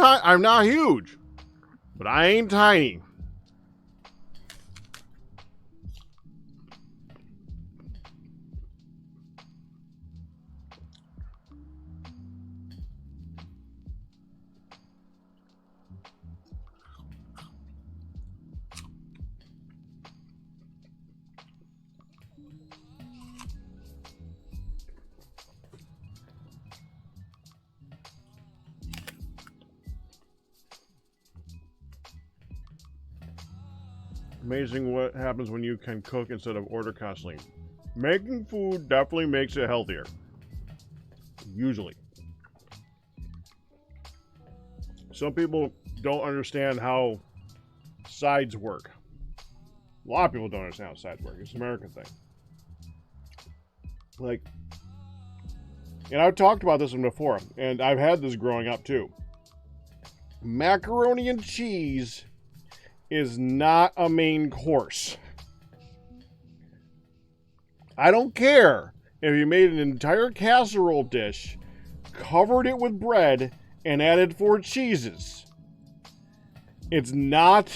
huge, but I ain't tiny. Amazing what happens when you can cook instead of order constantly. Making food definitely makes it healthier. Usually. Some people don't understand how sides work. A lot of people don't understand how sides work. It's an American thing. Like, and I've talked about this one before, and I've had this growing up too. Macaroni and cheese is not a main course. I don't care if you made an entire casserole dish, covered it with bread, and added 4 cheeses. It's not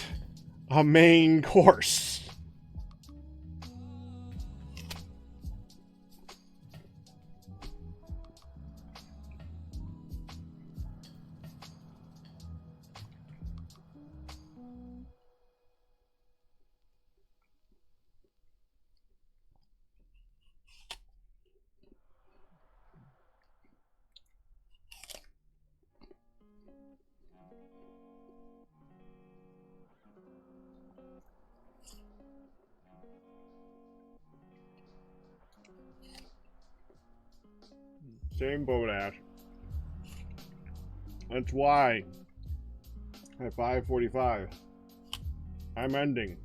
a main course. Same boat, Ash. That's why at 5:45 I'm ending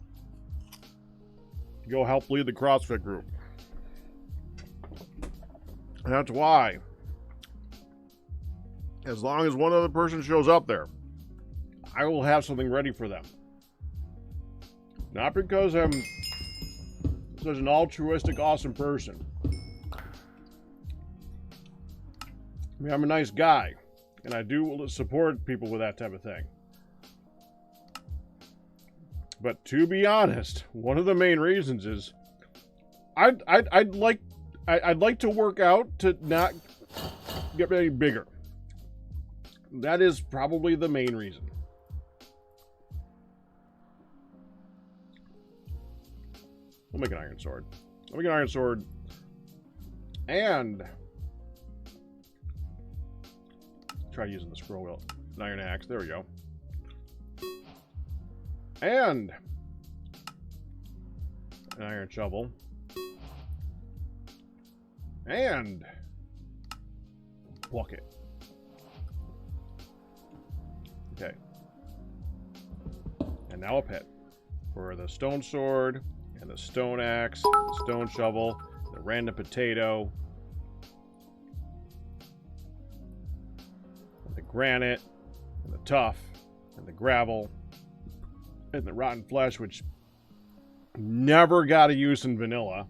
to go help lead the CrossFit group. And that's why, as long as one other person shows up there, I will have something ready for them. Not because I'm such an altruistic, awesome person. I mean, I'm a nice guy, and I do support people with that type of thing. But to be honest, one of the main reasons is I'd like to work out to not get any bigger. That is probably the main reason. We'll make an iron sword. I'll make an iron sword and try using the scroll wheel. An iron axe. There we go. And an iron shovel. And bucket. Okay. And now a pit for the stone sword and the stone axe, the stone shovel, the random potato, the granite, and the tuff, and the gravel, and the rotten flesh, which never got a use in vanilla.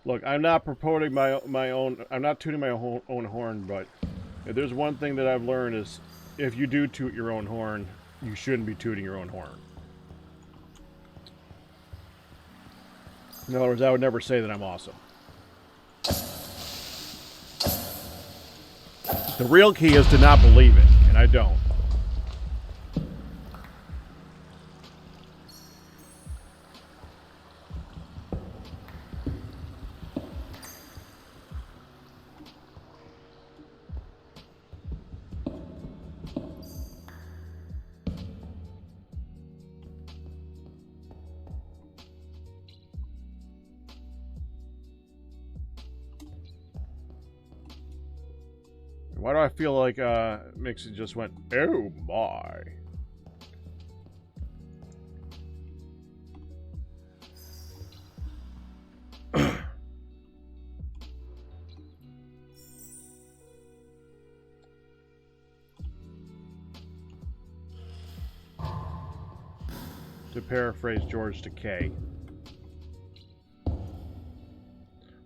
Look, I'm not promoting my own. I'm not tooting my own horn, but if there's one thing that I've learned is, if you do toot your own horn, you shouldn't be tooting your own horn. In other words, I would never say that I'm awesome. The real key is to not believe it, and I don't. Why do I feel like Mixie just went, oh my. To paraphrase George Takei.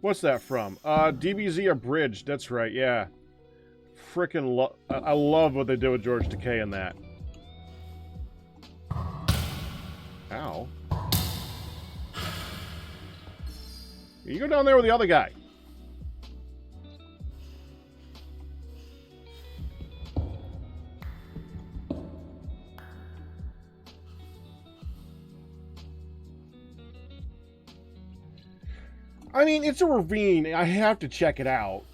What's that from? DBZ Abridged, that's right, yeah. Frickin' I love what they did with George Takei in that. Ow. You go down there with the other guy. I mean, it's a ravine. I have to check it out.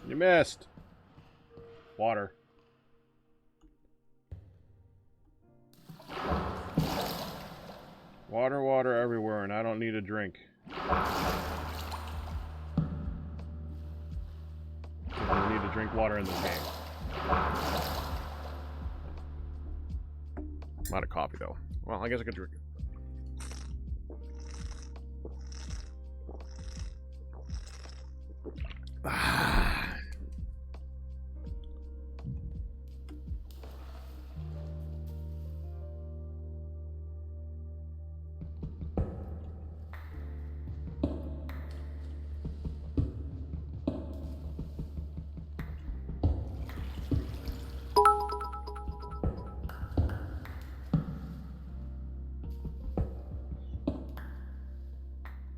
You missed. Water. Water, water everywhere, and I don't need a drink. I need to drink water in this game. I'm out of coffee, though. Well, I guess I could drink it.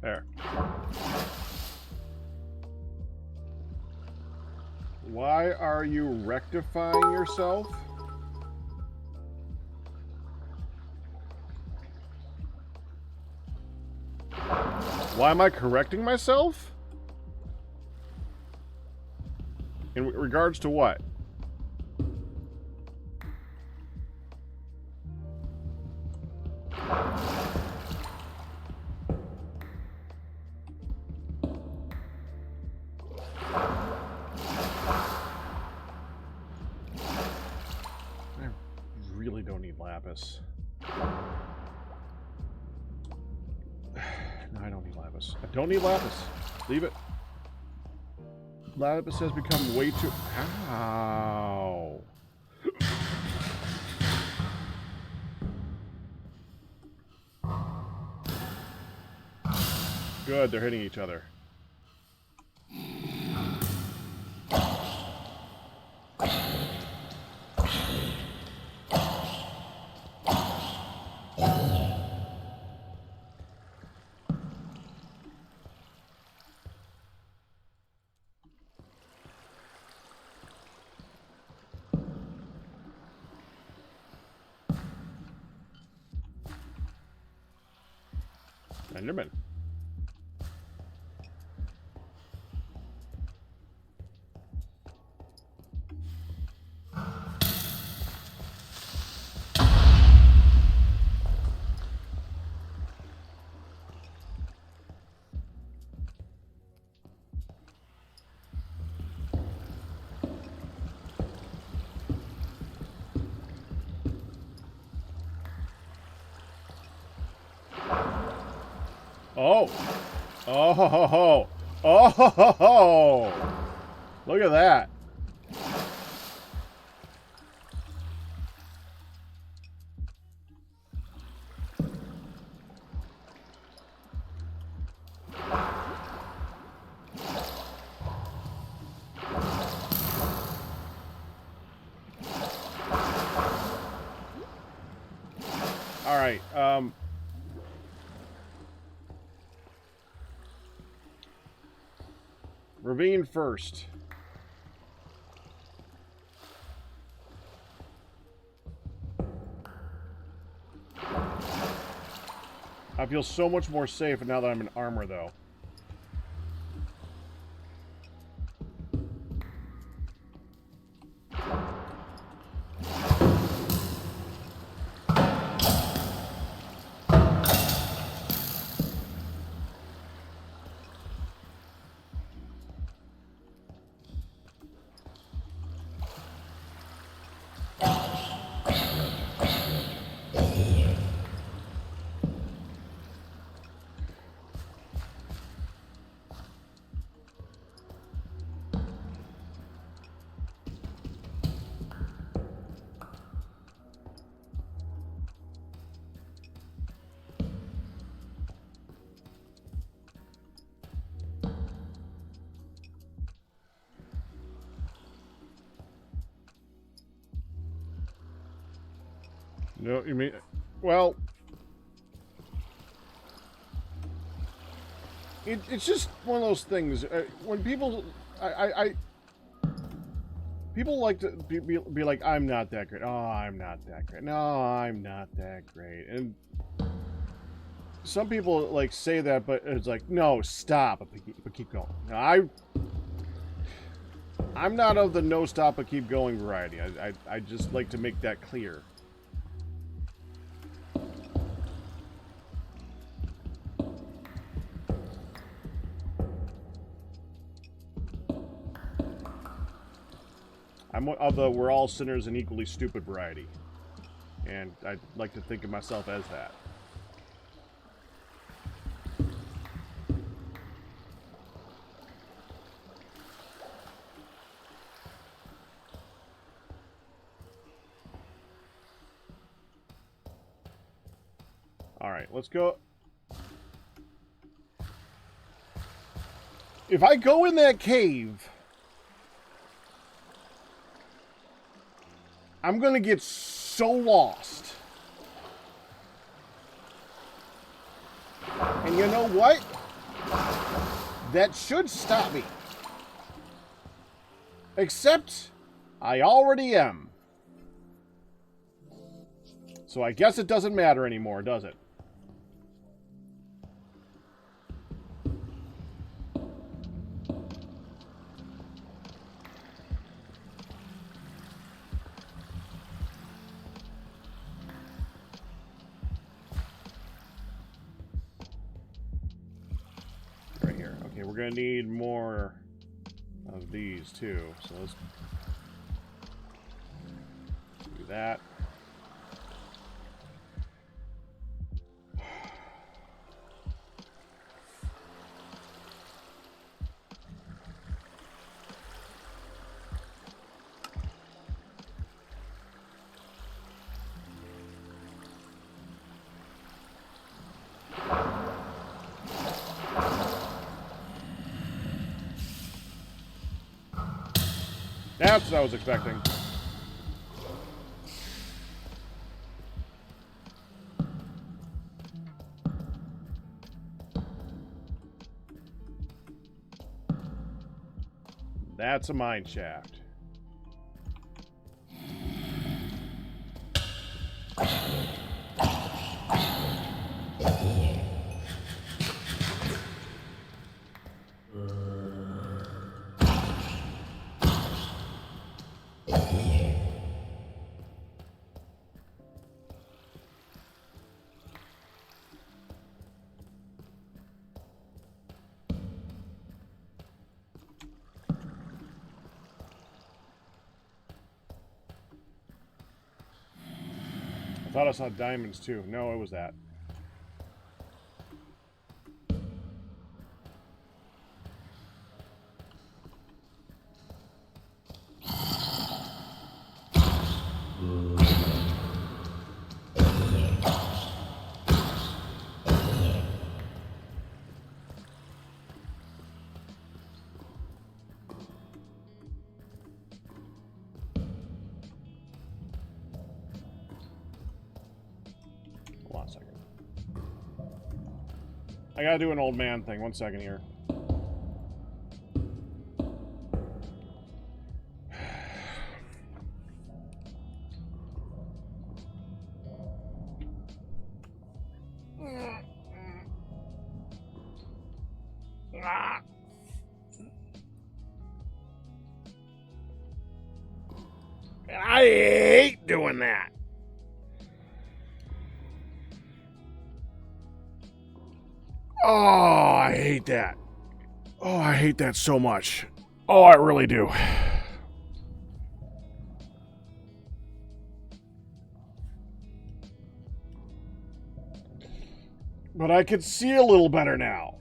There. Why are you rectifying yourself? Why am I correcting myself? In regards to what? Lapis. No, I don't need lapis. I don't need lapis. Leave it. Lapis has become way too... Ow. Good, they're hitting each other. Enderman. Oh. Oh ho ho ho. Oh ho ho ho. Look at that. right. Ravine first. I feel so much more safe now that I'm in armor, though. No, you mean... Well... It's just one of those things. When people... People like to be like, I'm not that great. Oh, I'm not that great. No, I'm not that great. And some people, like, say that, but it's like, no, stop. But keep going. Now, I'm not of the no stop but keep going variety. I just like to make that clear. I'm of the we're all sinners and equally stupid variety. And I like to think of myself as that. Alright, let's go. If I go in that cave, I'm gonna get so lost. And you know what? That should stop me. Except, I already am. So I guess it doesn't matter anymore, does it? Right here. Okay, we're gonna need more of these too. So let's do that. That's what I was expecting. That's a mine shaft. I thought I saw diamonds too. No, it was that. I gotta do an old man thing. 1 second here. I hate doing that. Oh, I hate that. Oh, I hate that so much. Oh, I really do. But I can see a little better now.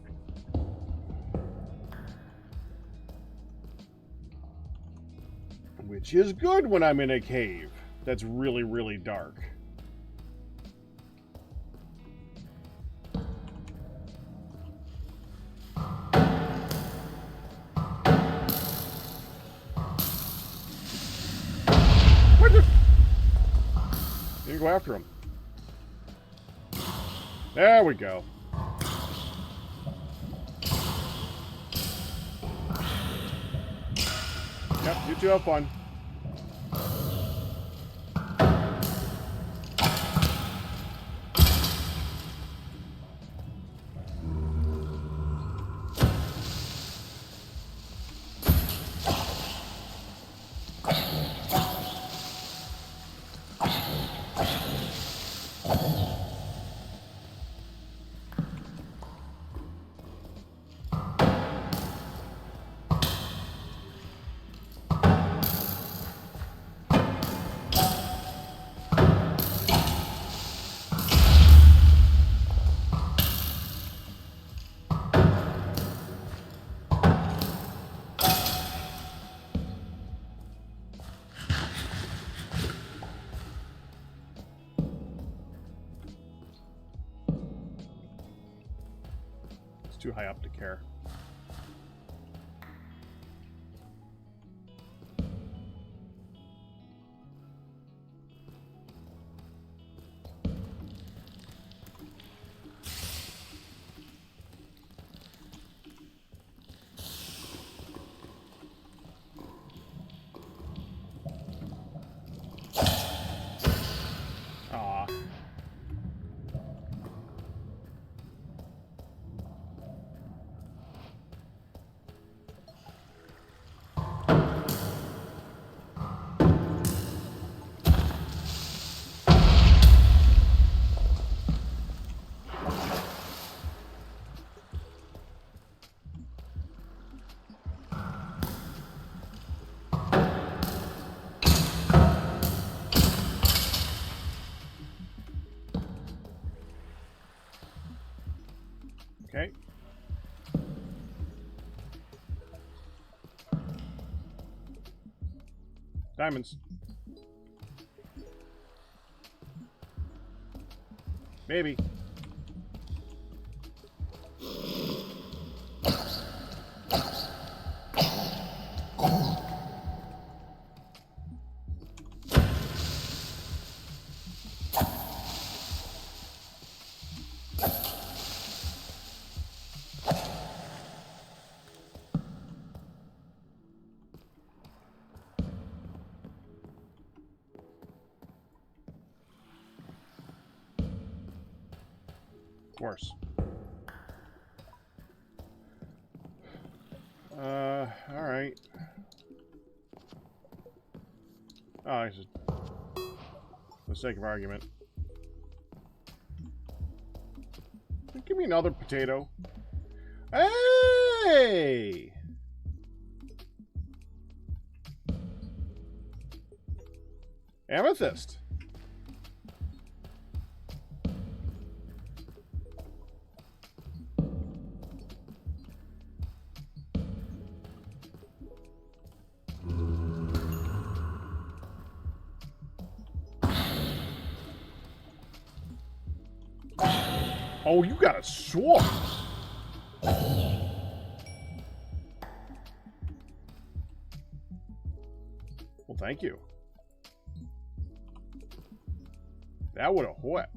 Which is good when I'm in a cave that's really, really dark. What the? Need to go after him. There we go. Yep, you two have fun. Too high up to care. Aw. Okay. Diamonds. Maybe. Worse. All right. Oh, it's just for the sake of argument. Give me another potato. Hey! Amethyst. Oh, you got a sword. Well, thank you. That would have what?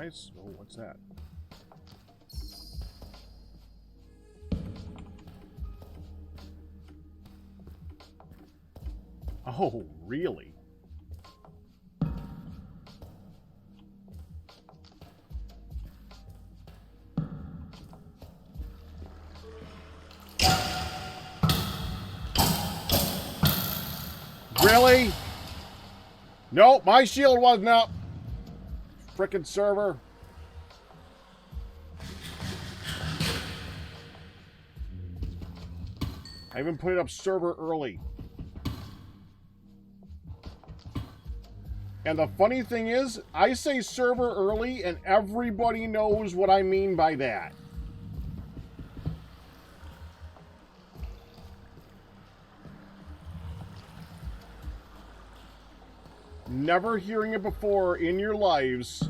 nice. Oh, what's that? Oh, really? Really? Nope, my shield wasn't up. Frickin' server. I even put it up server early. And the funny thing is, I say server early and everybody knows what I mean by that. Never hearing it before in your lives,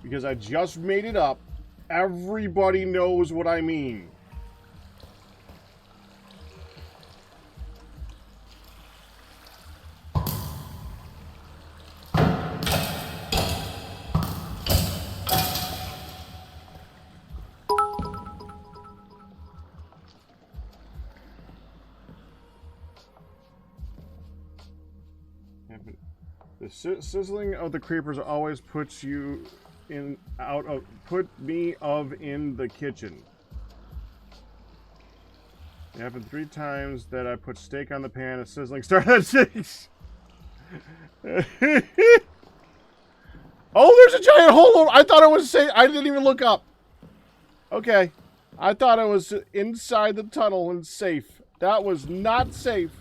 because I just made it up, everybody knows what I mean. The sizzling of the creepers always puts you in out of put me of in the kitchen. It happened 3 times that I put steak on the pan. A sizzling started at 6. Oh, there's a giant hole over. I thought it was safe. I didn't even look up. Okay, I thought it was inside the tunnel and safe. That was not safe.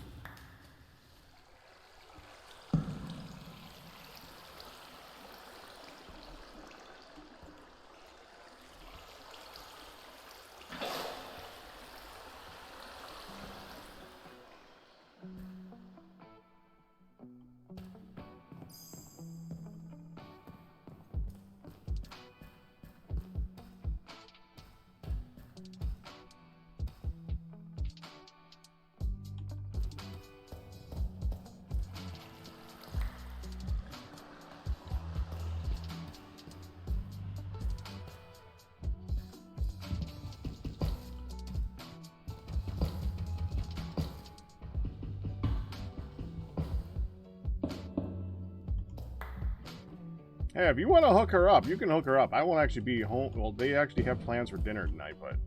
Hey, if you want to hook her up, you can hook her up. I won't actually be home. Well, they actually have plans for dinner tonight, but...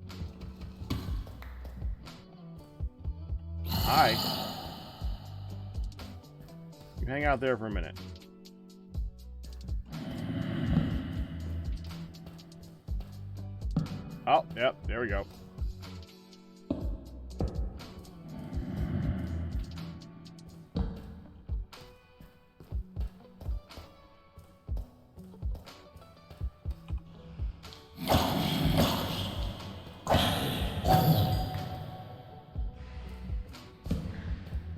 Hi. You hang out there for a minute. Oh, yep, there we go.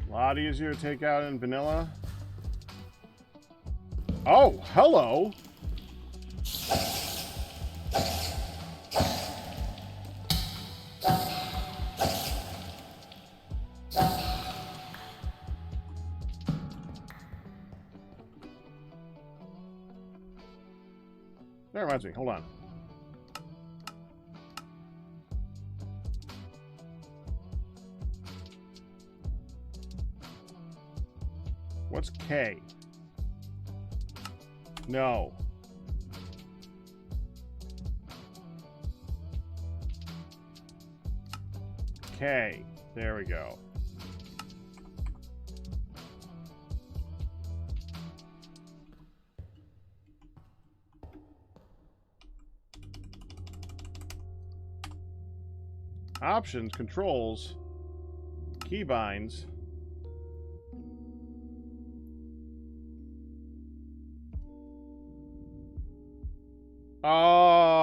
A lot easier to take out in vanilla. Oh, hello. That reminds me, hold on. What's K? No. K. There we go. Options, controls, keybinds. Oh,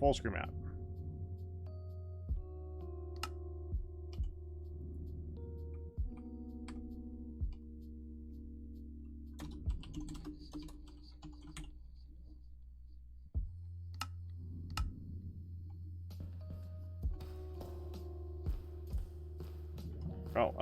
full screen map. Oh,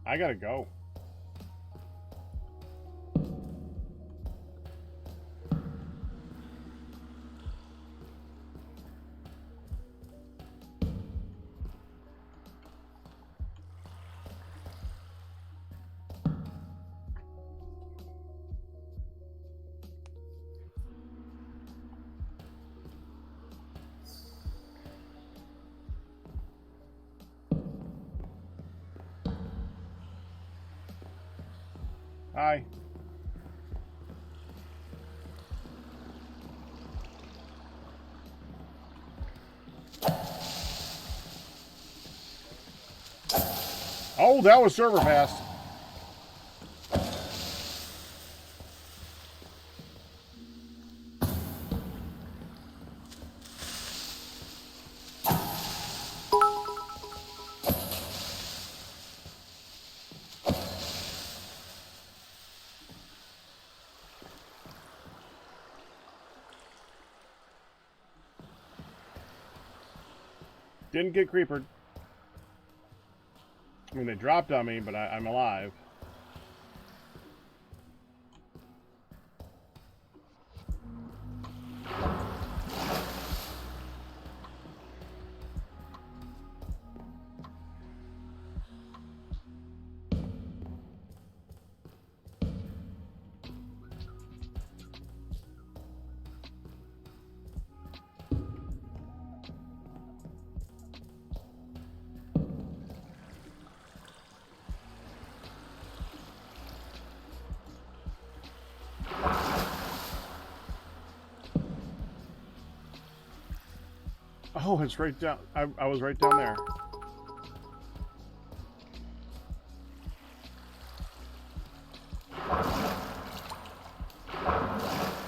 I gotta go. Hi. Oh, that was server fast. Didn't get creepered. I mean, they dropped on me, but I'm alive. Oh, it's right down. I was right down there.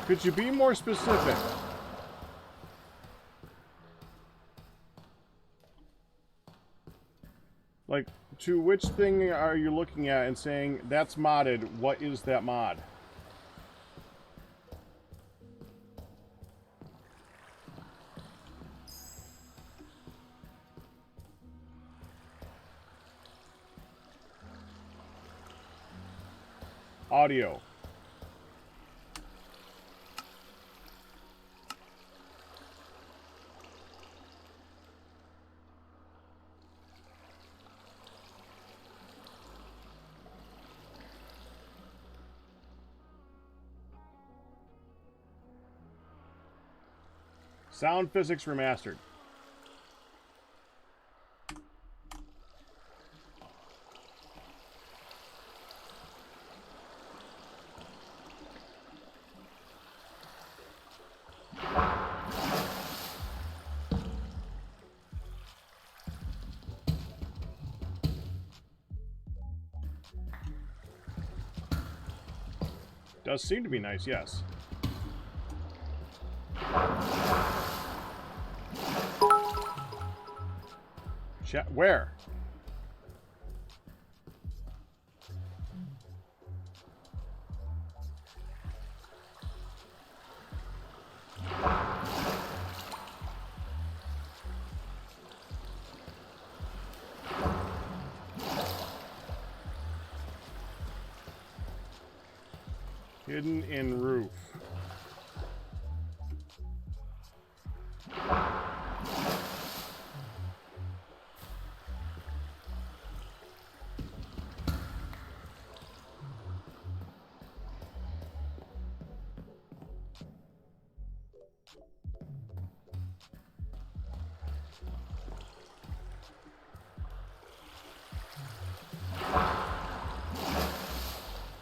Could you be more specific? Like, to which thing are you looking at and saying, that's modded, what is that mod? Audio. Sound physics remastered. Does seem to be nice, yes. Where? Hidden in roof.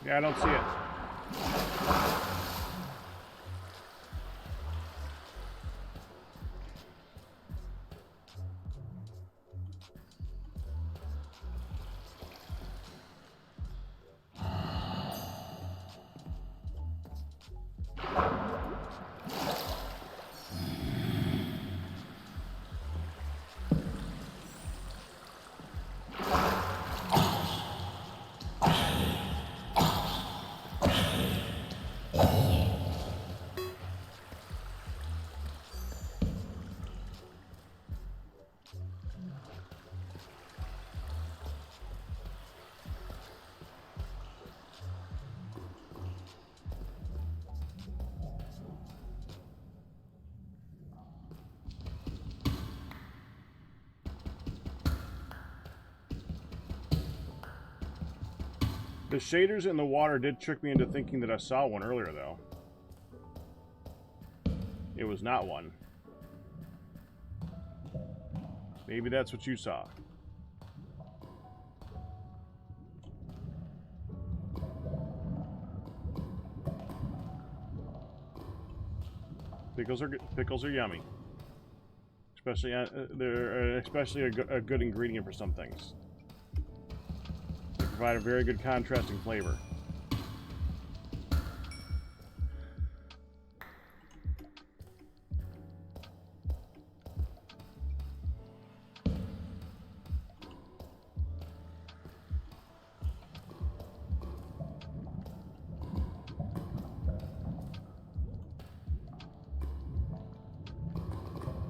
Yeah, I don't see it. The shaders in the water did trick me into thinking that I saw one earlier, though. It was not one. Maybe that's what you saw. Pickles are yummy. Especially they're especially a good ingredient for some things. They provide a very good contrasting flavor.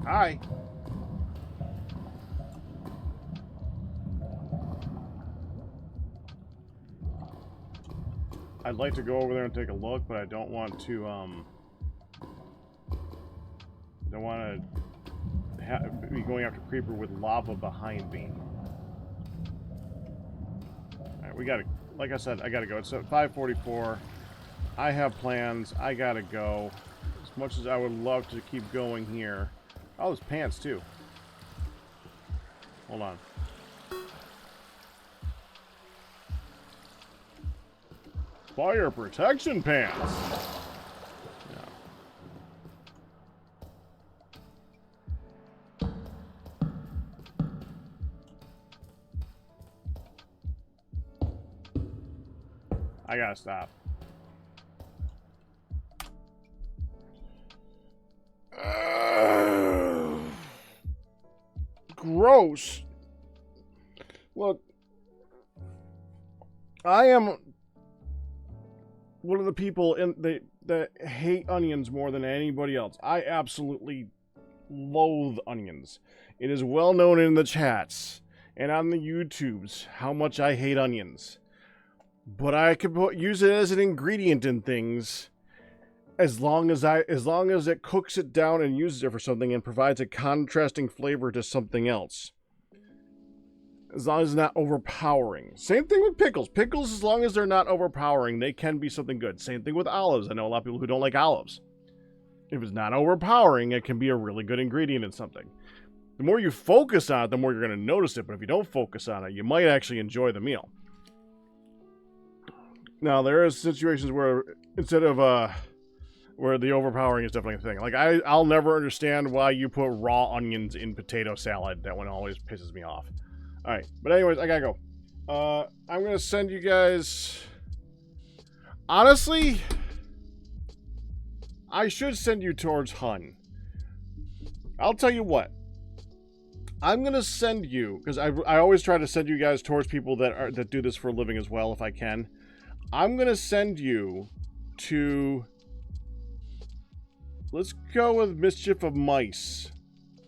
Hi. I'd like to go over there and take a look, but I don't want to, don't want to be going after Creeper with lava behind me. Alright, we gotta, like I said, I gotta go. It's at 5:44. I have plans. I gotta go. As much as I would love to keep going here. Oh, there's pants, too. Hold on. Fire protection pants! No. I gotta stop. Gross. Look, I am one of the people that hate onions more than anybody else. I absolutely loathe onions. It is well known in the chats and on the YouTubes how much I hate onions. But I could use it as an ingredient in things as long as it cooks it down and uses it for something and provides a contrasting flavor to something else. As long as it's not overpowering. Same thing with pickles. Pickles, as long as they're not overpowering, they can be something good. Same thing with olives. I know a lot of people who don't like olives. If it's not overpowering, it can be a really good ingredient in something. The more you focus on it, the more you're going to notice it. But if you don't focus on it, you might actually enjoy the meal. Now, there are situations where instead of where the overpowering is definitely a thing. Like, I'll never understand why you put raw onions in potato salad. That one always pisses me off. Alright, but anyways, I gotta go. I'm gonna send you guys... Honestly, I should send you towards Hun. I'll tell you what. I'm gonna send you, because I always try to send you guys towards people that do this for a living as well, if I can. I'm gonna send you to... Let's go with Mischief of Mice.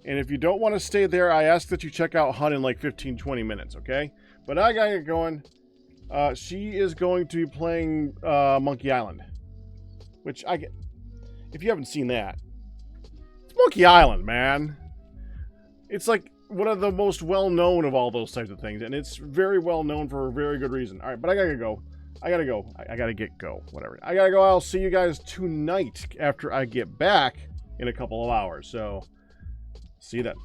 And if you don't want to stay there, I ask that you check out Hun in like 15-20 minutes, okay? But I gotta get going. She is going to be playing Monkey Island. Which I get... If you haven't seen that, it's Monkey Island, man. It's like one of the most well-known of all those types of things. And it's very well-known for a very good reason. Alright, but I gotta go. I gotta go. I gotta go. Whatever. I gotta go. I'll see you guys tonight after I get back in a couple of hours. So, see you then.